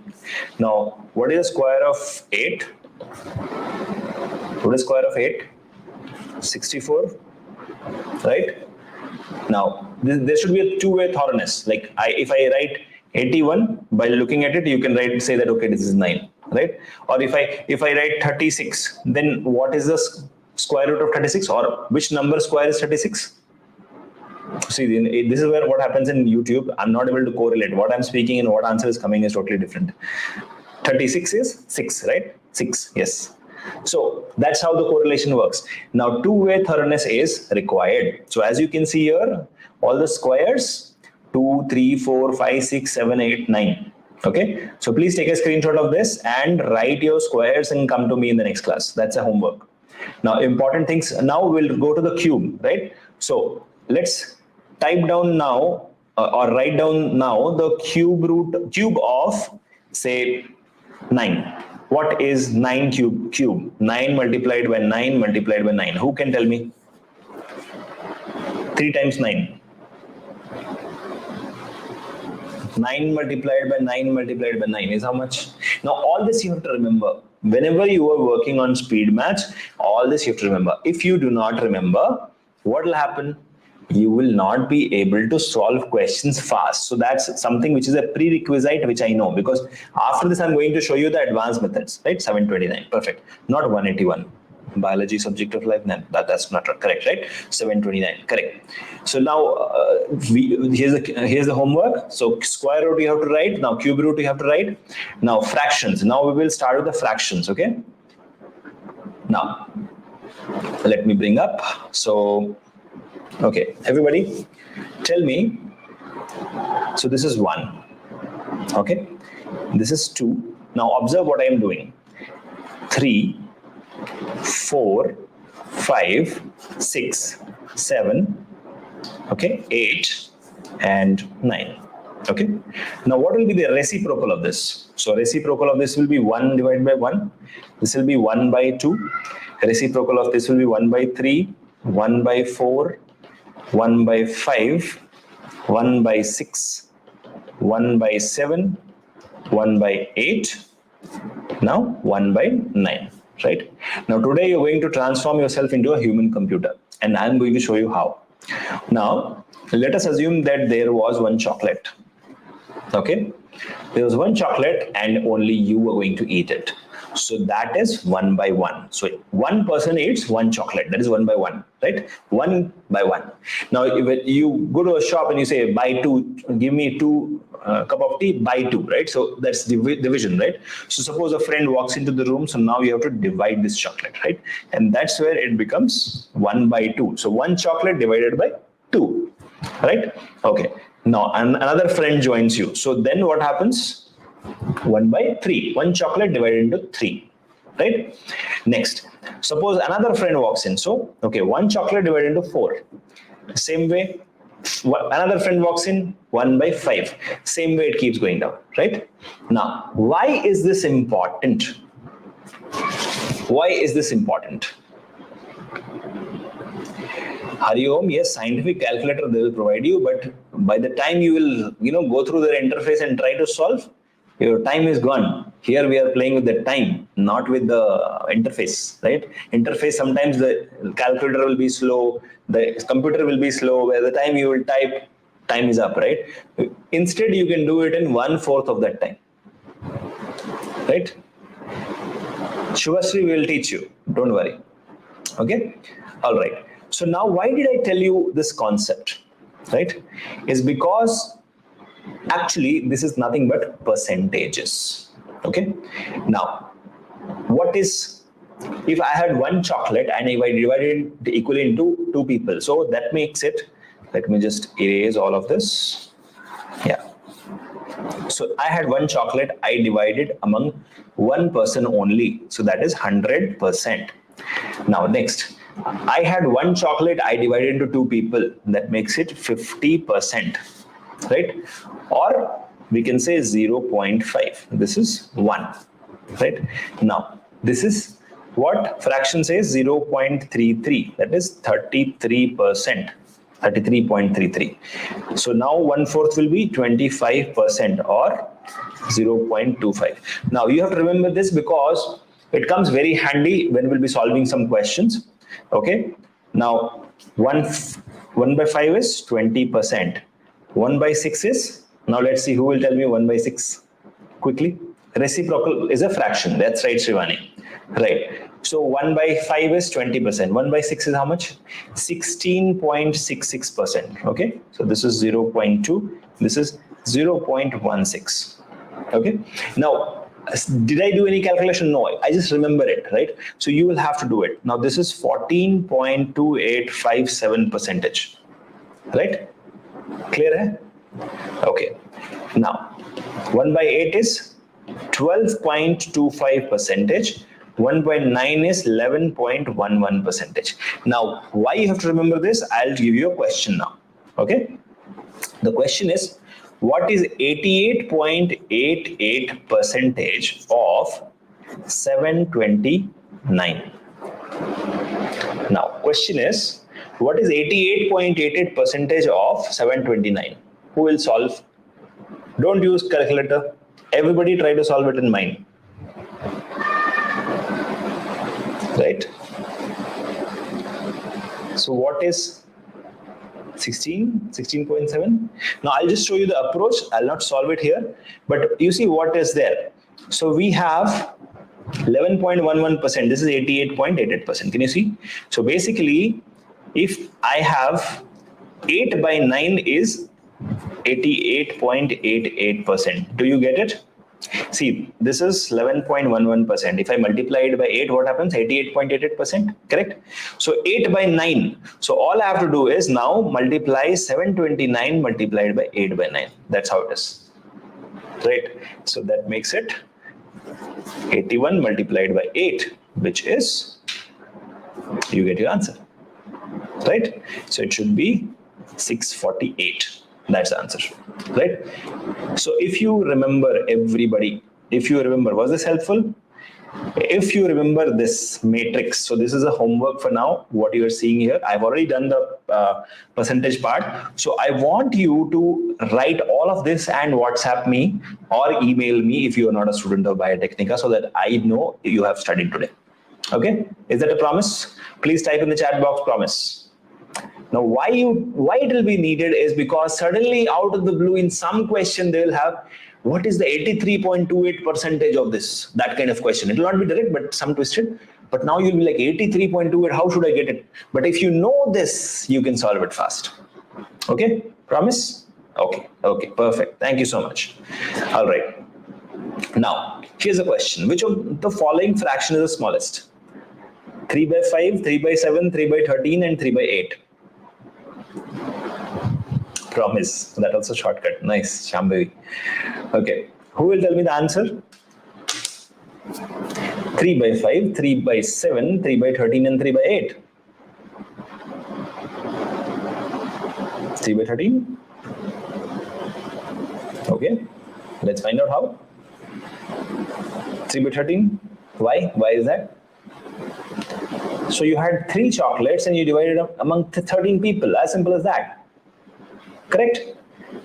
Now, what is the square of 8? What is square of 8? 64. Right? Now, there should be a two-way thoroughness. Like if I write 81, by looking at it, you can say that, okay, this is 9, right? Or if I write 36, then what is the square root of 36, or which number square is 36? See, this is where what happens in YouTube. I'm not able to correlate. What I'm speaking and what answer is coming is totally different. 36 is 6, right? 6, yes. So that's how the correlation works. Now, two-way thoroughness is required. So as you can see here, all the squares, 2, 3, 4, 5, 6, 7, 8, 9. Okay. So please take a screenshot of this and write your squares and come to me in the next class. That's a homework. Now, important things. Now we'll go to the cube, right? So let's type down now or write down now the cube of, say, 9. What is 9 cube? 9 multiplied by 9 multiplied by 9. Who can tell me? 3 times 9. 9 multiplied by 9 multiplied by 9 is how much? Now, all this you have to remember. Whenever you are working on speed match, all this you have to remember. If you do not remember, what will happen? You will not be able to solve questions fast. So that's something which is a prerequisite, which I know, because after this, I'm going to show you the advanced methods, right? 729, perfect. Not 181. Biology subject of life, no, that's not correct, right? 729, correct. So now here's the homework. So square root you have to write. Now cube root you have to write. Now fractions. Now we will start with the fractions, okay? Now, let me bring up. So, okay, everybody, tell me. So this is 1, okay? This is 2. Now observe what I am doing. 3, 4, 5, 6, 7, okay, 8, and 9. Okay. Now what will be the reciprocal of this? So reciprocal of this will be 1 divided by 1. This will be 1 by 2. Reciprocal of this will be 1 by 3, 1 by 4, 1 by 5, 1 by 6, 1 by 7, 1 by 8, now 1 by 9, right? Now today you're going to transform yourself into a human computer, and I'm going to show you how. Now, let us assume that there was one chocolate. Okay, there was one chocolate and only you were going to eat it. So that is 1 by 1. So one person eats one chocolate. That is 1 by 1, right? 1 by 1. Now, if you go to a shop and you say, buy 2, give me 2 cup of tea, buy 2, right? So that's division, right? So suppose a friend walks into the room. So now you have to divide this chocolate, right? And that's where it becomes 1 by 2. So one chocolate divided by 2, right? Okay. Now, another friend joins you. So then what happens? 1 by 3. One chocolate divided into 3, right? Next, suppose another friend walks in. So, okay, one chocolate divided into 4. Same way, another friend walks in, 1 by 5. Same way it keeps going down, right? Now, why is this important? Why is this important? Hari Om, yes, scientific calculator they will provide you, but by the time you will, go through their interface and try to solve, your time is gone. Here we are playing with the time, not with the interface, right? Interface, sometimes the calculator will be slow, the computer will be slow. By the time you will type, time is up, right? Instead, you can do it in 1/4 of that time, right? Shubhasri will teach you, don't worry. Okay, all right. So now why did I tell you this concept, right? Is because actually this is nothing but percentages, okay? Now, what is, if I had one chocolate and if I divided it equally into 2 people, so that makes it, let me just erase all of this. Yeah. So I had one chocolate, I divided among one person only. So that is 100%. Now next, I had one chocolate, I divided into 2 people. That makes it 50%, right? Or we can say 0.5. This is 1, right? Now, this is what fraction says, 0.33. That is 33%. 33.33. So now 1/4 will be 25% or 0.25. Now you have to remember this because it comes very handy when we'll be solving some questions. Okay. Now 1 by 5 is 20%. 1 by 6 is, now let's see who will tell me 1 by 6 quickly. Reciprocal is a fraction. That's right, Shivani. Right. So 1 by 5 is 20%. 1 by 6 is how much? 16.66%. Okay. So this is 0.2. This is 0.16. Okay. Now, did I do any calculation? No, I just remember it, right? So you will have to do it. Now this is 14.2857%. Right? Clear? Hai? Okay. Now, 1 by 8 is 12.25%. 1 by 9 is 11.11%. Now, why you have to remember this? I'll give you a question now. Okay. The question is, what is 88.88% of 729? Now, question is, what is 88.88% of 729? Who will solve? Don't use calculator. Everybody try to solve it in mind. Right? So what is 16.7? Now I'll just show you the approach. I'll not solve it here, but you see what is there. So we have 11.11%. This is 88.88%. Can you see? So basically, if I have 8 by 9 is 88.88%. Do you get it? See, this is 11.11%. If I multiply it by 8, what happens? 88.88%, correct? So 8 by 9. So all I have to do is now multiply 729 multiplied by 8 by 9. That's how it is, right? So that makes it 81 multiplied by 8, which is, you get your answer, right? So it should be 648. That's the answer, right? So if you remember, everybody, if you remember, was this helpful? If you remember this matrix, so this is a homework for now, what you are seeing here. I've already done the percentage part. So I want you to write all of this and WhatsApp me or email me if you are not a student of Biotecnika, so that I know you have studied today. Okay? Is that a promise? Please type in the chat box, promise. Now, why it will be needed is because suddenly out of the blue in some question they will have what is the 83.28% of this, that kind of question. It will not be direct, but some twisted. But now you'll be like 83.28, how should I get it? But if you know this, you can solve it fast. Okay, promise? Okay, perfect. Thank you so much. All right. Now, here's a question. Which of the following fraction is the smallest? 3 by 5, 3 by 7, 3 by 13, and 3 by 8. Promise. That also shortcut. Nice, Shambhavi. Okay. Who will tell me the answer? 3 by 5, 3 by 7, 3 by 13, and 3 by 8. 3 by 13? Okay. Let's find out how. 3 by 13? Why? Why is that? So you had 3 chocolates and you divided them among 13 people. As simple as that. Correct?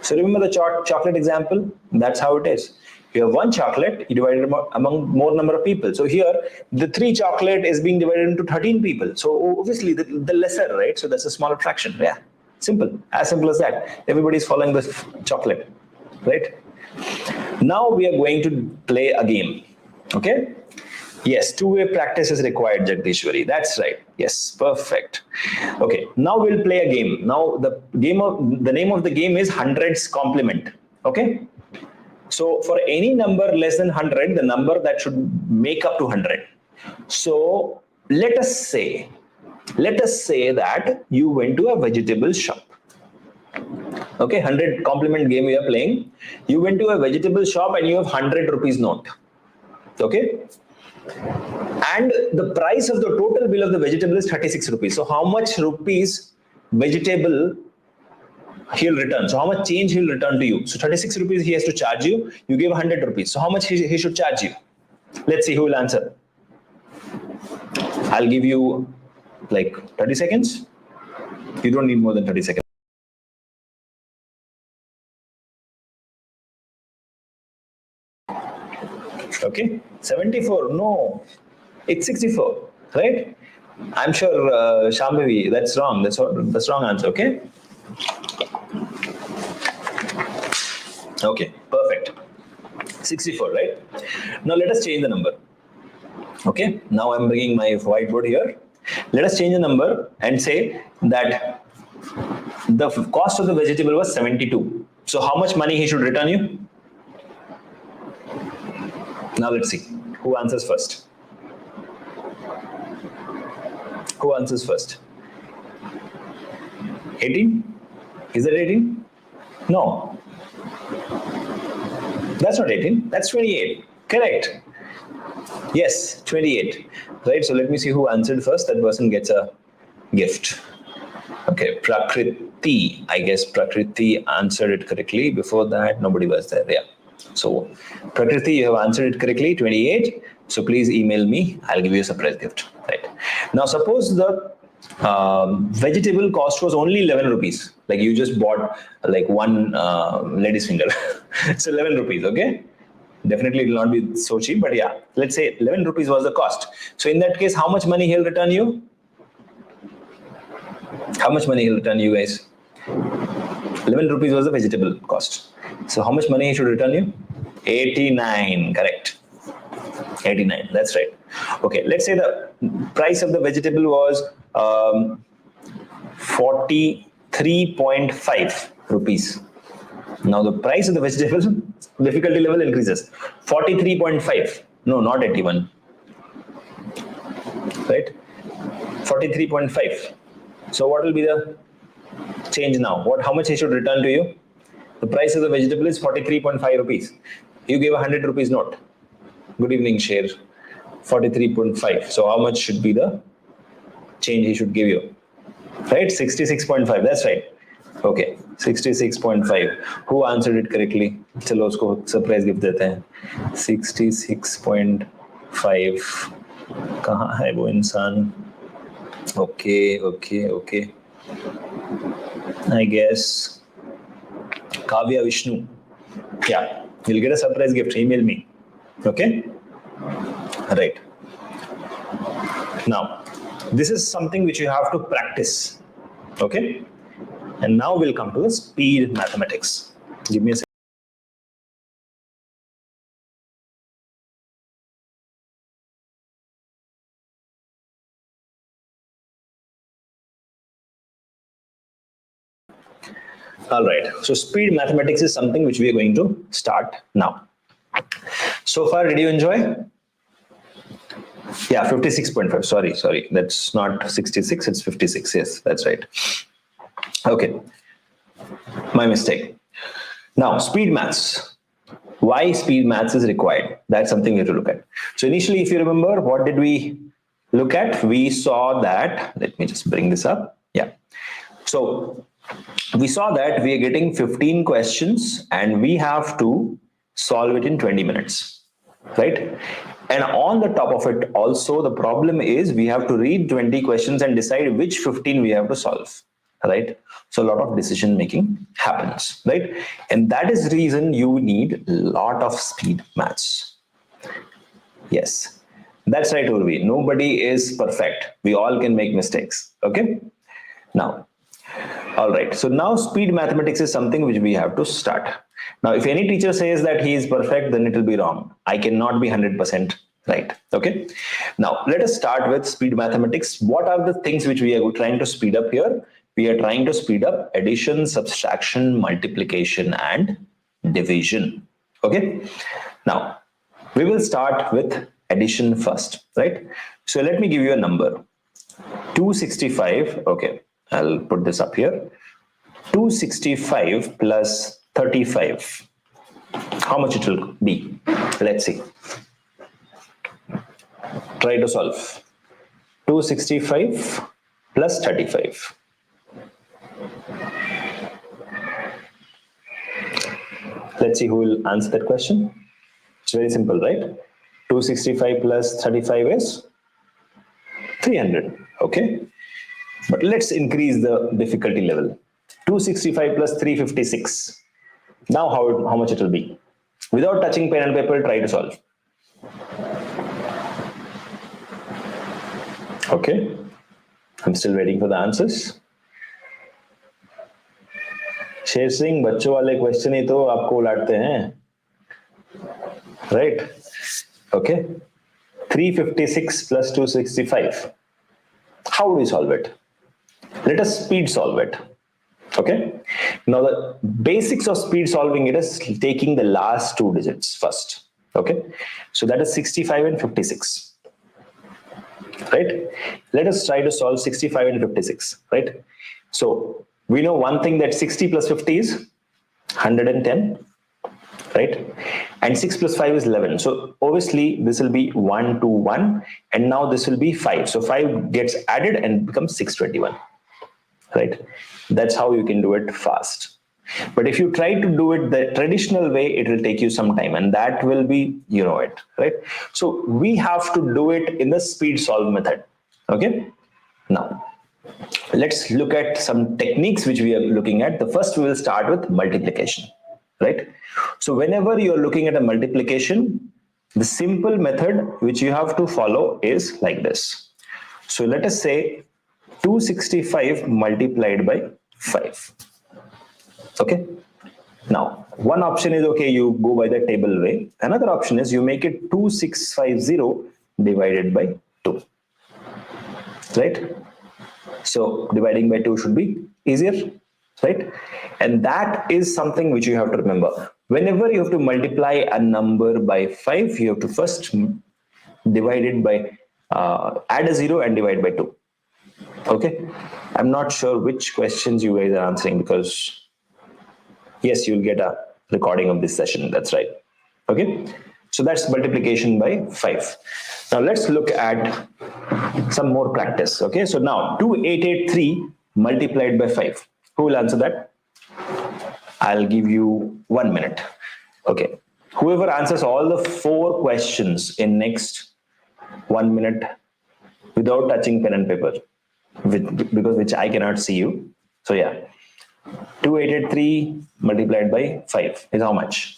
So remember the chocolate example? That's how it is. You have 1 chocolate, you divide it among more number of people. So here, the 3 chocolate is being divided into 13 people. So obviously the lesser, right? So that's a smaller fraction. Yeah, simple. As simple as that. Everybody is following this chocolate, right? Now we are going to play a game. Okay? Yes, two-way practice is required, Jagdishwari. That's right. Yes, perfect. Okay, now we'll play a game. Now the name of the game is hundreds complement. Okay? So for any number less than 100, the number that should make up to 100. So let us say that you went to a vegetable shop. Okay, 100 complement game we are playing. You went to a vegetable shop and you have 100 rupees note. Okay? And the price of the total bill of the vegetable is 36 rupees. So how much rupees vegetable he'll return? So how much change he'll return to you? So 36 rupees he has to charge you. You give 100 rupees. So how much he should charge you? Let's see who will answer. I'll give you like 30 seconds. You don't need more than 30 seconds. Okay, 74. No, it's 64, right? I'm sure Shambhavi, that's wrong. That's wrong answer. Okay. Okay, perfect. 64, right? Now let us change the number. Okay, now I'm bringing my whiteboard here. Let us change the number and say that the cost of the vegetable was 72. So how much money he should return you? Now let's see. Who answers first? Who answers first? 18? Is that 18? No. That's not 18. That's 28. Correct. Yes, 28. Right, so let me see who answered first. That person gets a gift. Okay, Prakriti. I guess Prakriti answered it correctly. Before that, nobody was there. Yeah. So, Prakriti, you have answered it correctly, 28. So please email me. I'll give you a surprise gift. Right. Now, suppose the vegetable cost was only 11 rupees. Like you just bought like one lady's finger. It's 11 rupees, okay? Definitely it will not be so cheap, but yeah, let's say 11 rupees was the cost. So in that case, how much money he'll return you? How much money he'll return you guys? 11 rupees was the vegetable cost. So how much money he should return you? 89, correct. 89, that's right. Okay, let's say the price of the vegetable was 43.5 rupees. Now the price of the vegetable, difficulty level increases. 43.5, no, not 81. Right? 43.5. So what will be the change now? How much he should return to you? The price of the vegetable is 43.5 rupees. You gave a 100 rupees note. Good evening, Sher. 43.5. So how much should be the change he should give you? Right? 66.5. That's right. Okay. 66.5. Who answered it correctly? चलो उसको surprise gift देते हैं. 66.5. कहाँ है वो इंसान? Okay. I guess Kavya Vishnu. Yeah, you'll get a surprise gift. Email me. Okay? Right. Now, this is something which you have to practice. Okay. And now we'll come to the speed mathematics. Give me a second. All right. So speed mathematics is something which we are going to start now. So far, did you enjoy? Yeah, 56.5. Sorry. That's not 66, it's 56. Yes, that's right. Okay. My mistake. Now, speed maths. Why speed maths is required? That's something we have to look at. So initially, if you remember, what did we look at? We saw that, let me just bring this up. Yeah. So we saw that we are getting 15 questions and we have to solve it in 20 minutes, right? And on the top of it also, the problem is we have to read 20 questions and decide which 15 we have to solve, right? So a lot of decision making happens, right? And that is the reason you need a lot of speed maths. Yes, that's right, Urvi. Nobody is perfect. We all can make mistakes, okay? Now, all right, so now speed mathematics is something which we have to start. Now, if any teacher says that he is perfect, then it will be wrong. I cannot be 100% right, okay? Now, let us start with speed mathematics. What are the things which we are trying to speed up here? We are trying to speed up addition, subtraction, multiplication, and division, okay? Now, we will start with addition first, right? So let me give you a number. 265, okay, I'll put this up here. 265 plus 35. How much it will be? Let's see. Try to solve. 265 plus 35. Let's see who will answer that question. It's very simple, right? 265 plus 35 is 300, okay? But let's increase the difficulty level. 265 plus 356. Now how much it will be? Without touching pen and paper, try to solve. Okay, I'm still waiting for the answers. Sher Singh, बच्चों वाले question ही तो आपको उलाटते हैं, right? Okay, 356 plus 265. How do we solve it? Let us speed solve it. Okay, now the basics of speed solving it is taking the last two digits first. Okay, so that is 65 and 56, right? Let us try to solve 65 and 56, right? So we know one thing, that 60 plus 50 is 110, right? And 6 plus 5 is 11. So obviously this will be 1 to 1, and now this will be 5. So 5 gets added and becomes 621, right? That's how you can do it fast. But if you try to do it the traditional way, it will take you some time, and that will be, you know it, right? So we have to do it in the speed solve method, okay? Now, let's look at some techniques which we are looking at. The first, we will start with multiplication, right? So whenever you're looking at a multiplication, the simple method which you have to follow is like this. So let us say 265 multiplied by 5. Okay. Now, one option is, okay, you go by the table way. Another option is you make it 2650 divided by 2. Right? So dividing by 2 should be easier, right? And that is something which you have to remember. Whenever you have to multiply a number by 5, you have to first divide it by, add a 0 and divide by 2. Okay? I'm not sure which questions you guys are answering, because yes, you'll get a recording of this session. That's right. Okay. So that's multiplication by 5. Now let's look at some more practice. Okay. So now 2883 multiplied by 5. Who will answer that? I'll give you 1 minute. Okay. Whoever answers all the 4 questions in next 1 minute without touching pen and paper, because which I cannot see you. So yeah. 2883 multiplied by 5 is how much?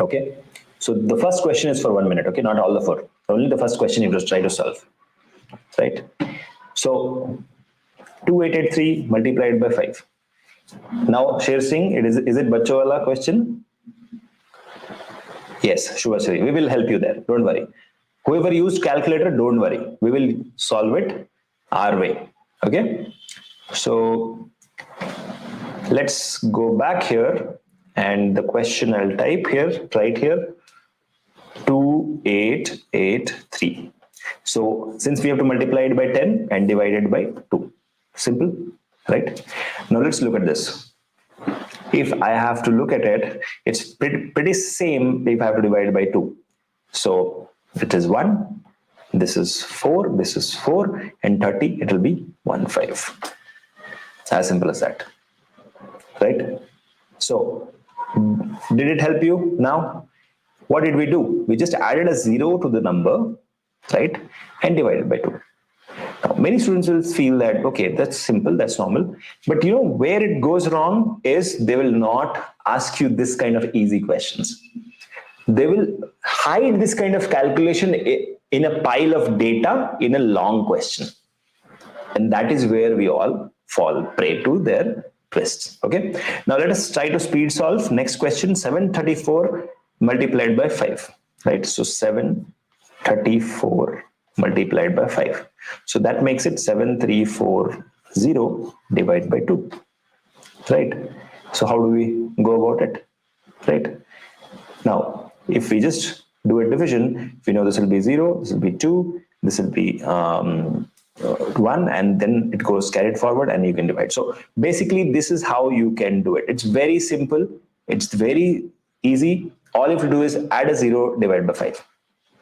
Okay. So the first question is for 1 minute. Okay, not all the 4. Only the first question you just try to solve. Right. So 2883 multiplied by 5. Now Sher Singh, is it Bachcho wala question? Yes, Shubhasri. We will help you there. Don't worry. Whoever used calculator, don't worry. We will solve it our way. Okay. So let's go back here, and the question I'll type here, right here, 2883. So since we have to multiply it by 10 and divide it by 2. Simple, right? Now let's look at this. If I have to look at it, it's pretty same if I have to divide by 2. So it is 1, this is 4, this is 4, and 30, it will be 15. As simple as that, right? So did it help you? Now what did we do? We just added a 0 to the number, right, and divided by 2. Now, many students will feel that, okay, that's simple, that's normal. But you know where it goes wrong is they will not ask you this kind of easy questions. They will hide this kind of calculation in a pile of data in a long question. And that is where we all fall prey to their twists. Okay. Now let us try to speed solve. Next question, 734 multiplied by 5. Right. So 734 multiplied by 5. So that makes it 7340 divided by 2. Right. So how do we go about it? Right. Now, if we just do a division, we know this will be 0, this will be 2, this will be 1, and then it goes carried forward and you can divide. So basically, this is how you can do it. It's very simple. It's very easy. All you have to do is add a 0, divide by 5.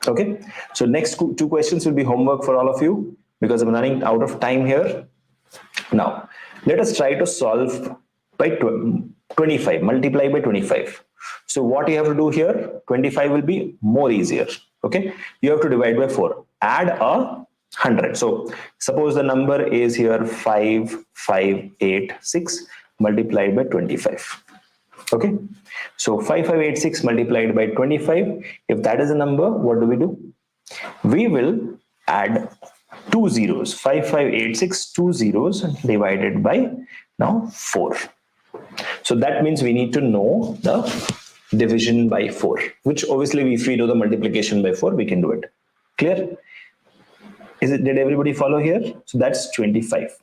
Okay. So next 2 questions will be homework for all of you because I'm running out of time here. Now, let us try to solve by 25, multiply by 25. So what you have to do here, 25 will be more easier. Okay. You have to divide by 4. Add a 100. So suppose the number is here 5586 multiplied by 25. Okay. So 5586 multiplied by 25. If that is a number, what do? We will add 2 zeros. 5586, 2 zeros divided by now 4. So that means we need to know the division by 4, which obviously if we know the multiplication by 4, we can do it. Clear? Did everybody follow here? So that's 25,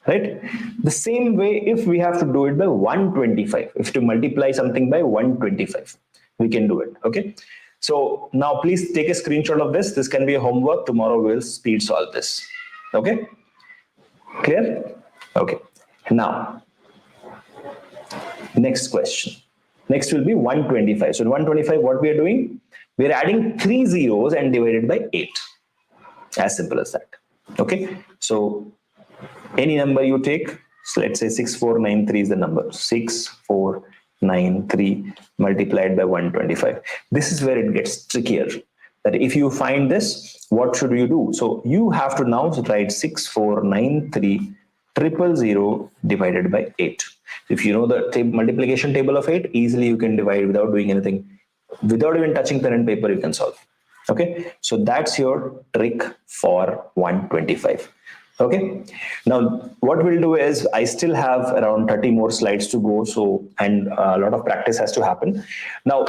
right? The same way, if we have to do it by 125, if to multiply something by 125, we can do it. Okay. So now please take a screenshot of this. This can be a homework. Tomorrow we'll speed solve this. Okay. Clear? Okay. Now, next question. Next will be 125. So 125, what we are doing? We are adding 3 zeros and divided by 8. As simple as that. Okay. So any number you take, so let's say 6493 is the number. 6493 multiplied by 125. This is where it gets trickier. That if you find this, what should you do? So you have to now write 6493 000 divided by 8. If you know the multiplication table of 8, easily you can divide without doing anything. Without even touching pen and paper, you can solve. Okay, so that's your trick for 125. Okay, now what we'll do is I still have around 30 more slides to go, so and a lot of practice has to happen. Now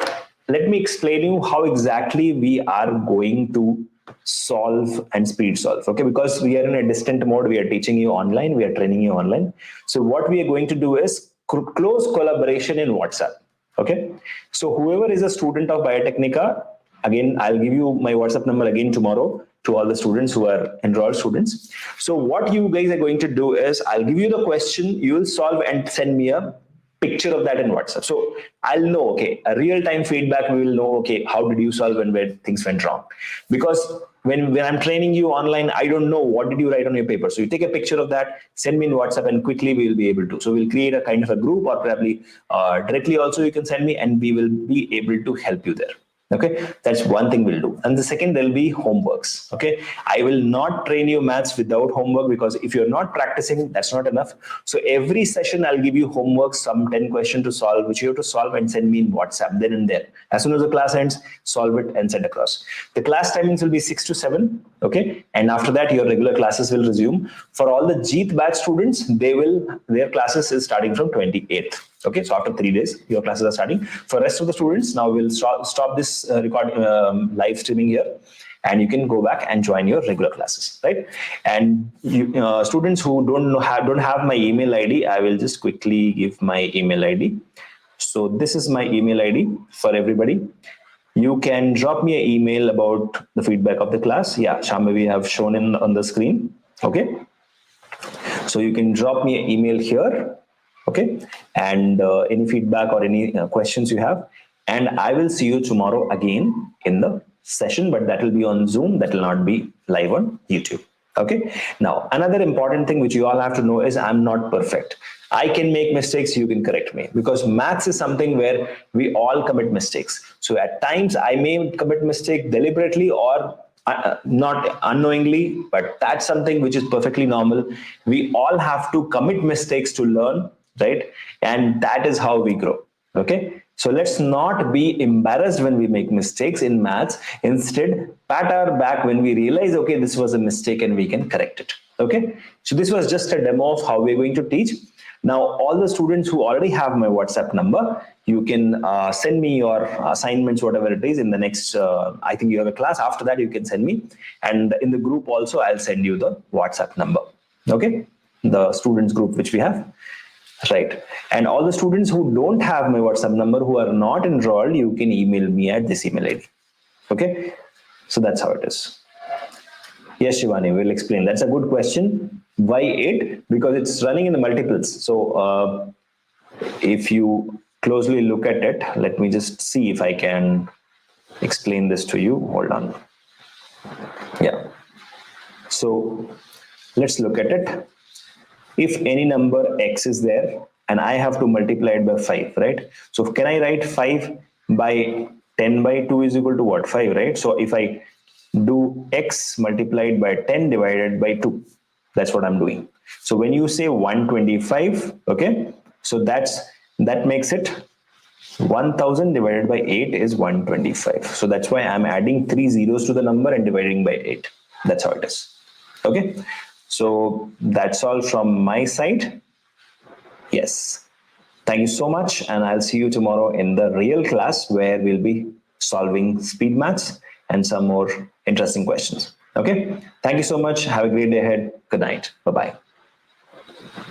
let me explain you how exactly we are going to solve and speed solve. Okay, because we are in a distant mode, we are teaching you online, we are training you online. So what we are going to do is close collaboration in WhatsApp. Okay, so whoever is a student of Biotecnika, again, I'll give you my WhatsApp number again tomorrow to all the students who are enrolled students. So what you guys are going to do is I'll give you the question, you will solve and send me a picture of that in WhatsApp. So I'll know, okay, a real-time feedback, we will know, okay, how did you solve and where things went wrong? Because when I'm training you online, I don't know what did you write on your paper. So you take a picture of that, send me in WhatsApp, and quickly we will be able to. So we'll create a kind of a group, or probably directly also you can send me, and we will be able to help you there. Okay, that's one thing we'll do. And the second, there'll be homeworks. Okay, I will not train you maths without homework, because if you're not practicing, that's not enough. So every session, I'll give you homework, some 10 questions to solve, which you have to solve and send me in WhatsApp then and there. As soon as the class ends, solve it and send across. The class timings will be 6 to 7. Okay, and after that, your regular classes will resume. For all the Jeet batch students, their classes is starting from 28th. Okay, so after 3 days, your classes are starting. For rest of the students, now we'll stop this live streaming here, and you can go back and join your regular classes, right? And students who don't have my email ID, I will just quickly give my email ID. So this is my email ID for everybody. You can drop me an email about the feedback of the class. Yeah, Shama, we have shown on the screen. Okay, so you can drop me an email here. Okay, and any feedback or any questions you have, and I will see you tomorrow again in the session, but that will be on Zoom. That will not be live on YouTube. Okay, now another important thing which you all have to know is I'm not perfect. I can make mistakes, you can correct me, because maths is something where we all commit mistakes. So at times I may commit mistake deliberately or not unknowingly, but that's something which is perfectly normal. We all have to commit mistakes to learn, right? And that is how we grow. Okay, so let's not be embarrassed when we make mistakes in maths. Instead, pat our back when we realize, okay, this was a mistake and we can correct it. Okay, so this was just a demo of how we're going to teach. Now, all the students who already have my WhatsApp number, you can send me your assignments, whatever it is, in the next, I think you have a class. After that, you can send me. And in the group also, I'll send you the WhatsApp number. Okay, the students group which we have. Right. And all the students who don't have my WhatsApp number, who are not enrolled, you can email me at this email ID. Okay. So that's how it is. Yes, Shivani, we'll explain. That's a good question. Why 8? Because it's running in the multiples. So if you closely look at it, let me just see if I can explain this to you. Hold on. Yeah. So let's look at it. If any number x is there and I have to multiply it by 5, right? So can I write 5 by 10 by 2 is equal to what? 5, right? So if I do x multiplied by 10 divided by 2, that's what I'm doing. So when you say 125, okay, so that makes it 1000 divided by 8 is 125. So that's why I'm adding 3 zeros to the number and dividing by 8. That's how it is. Okay. So that's all from my side. Yes. Thank you so much. And I'll see you tomorrow in the real class where we'll be solving speed maths and some more interesting questions. Okay. Thank you so much. Have a great day ahead. Good night. Bye-bye.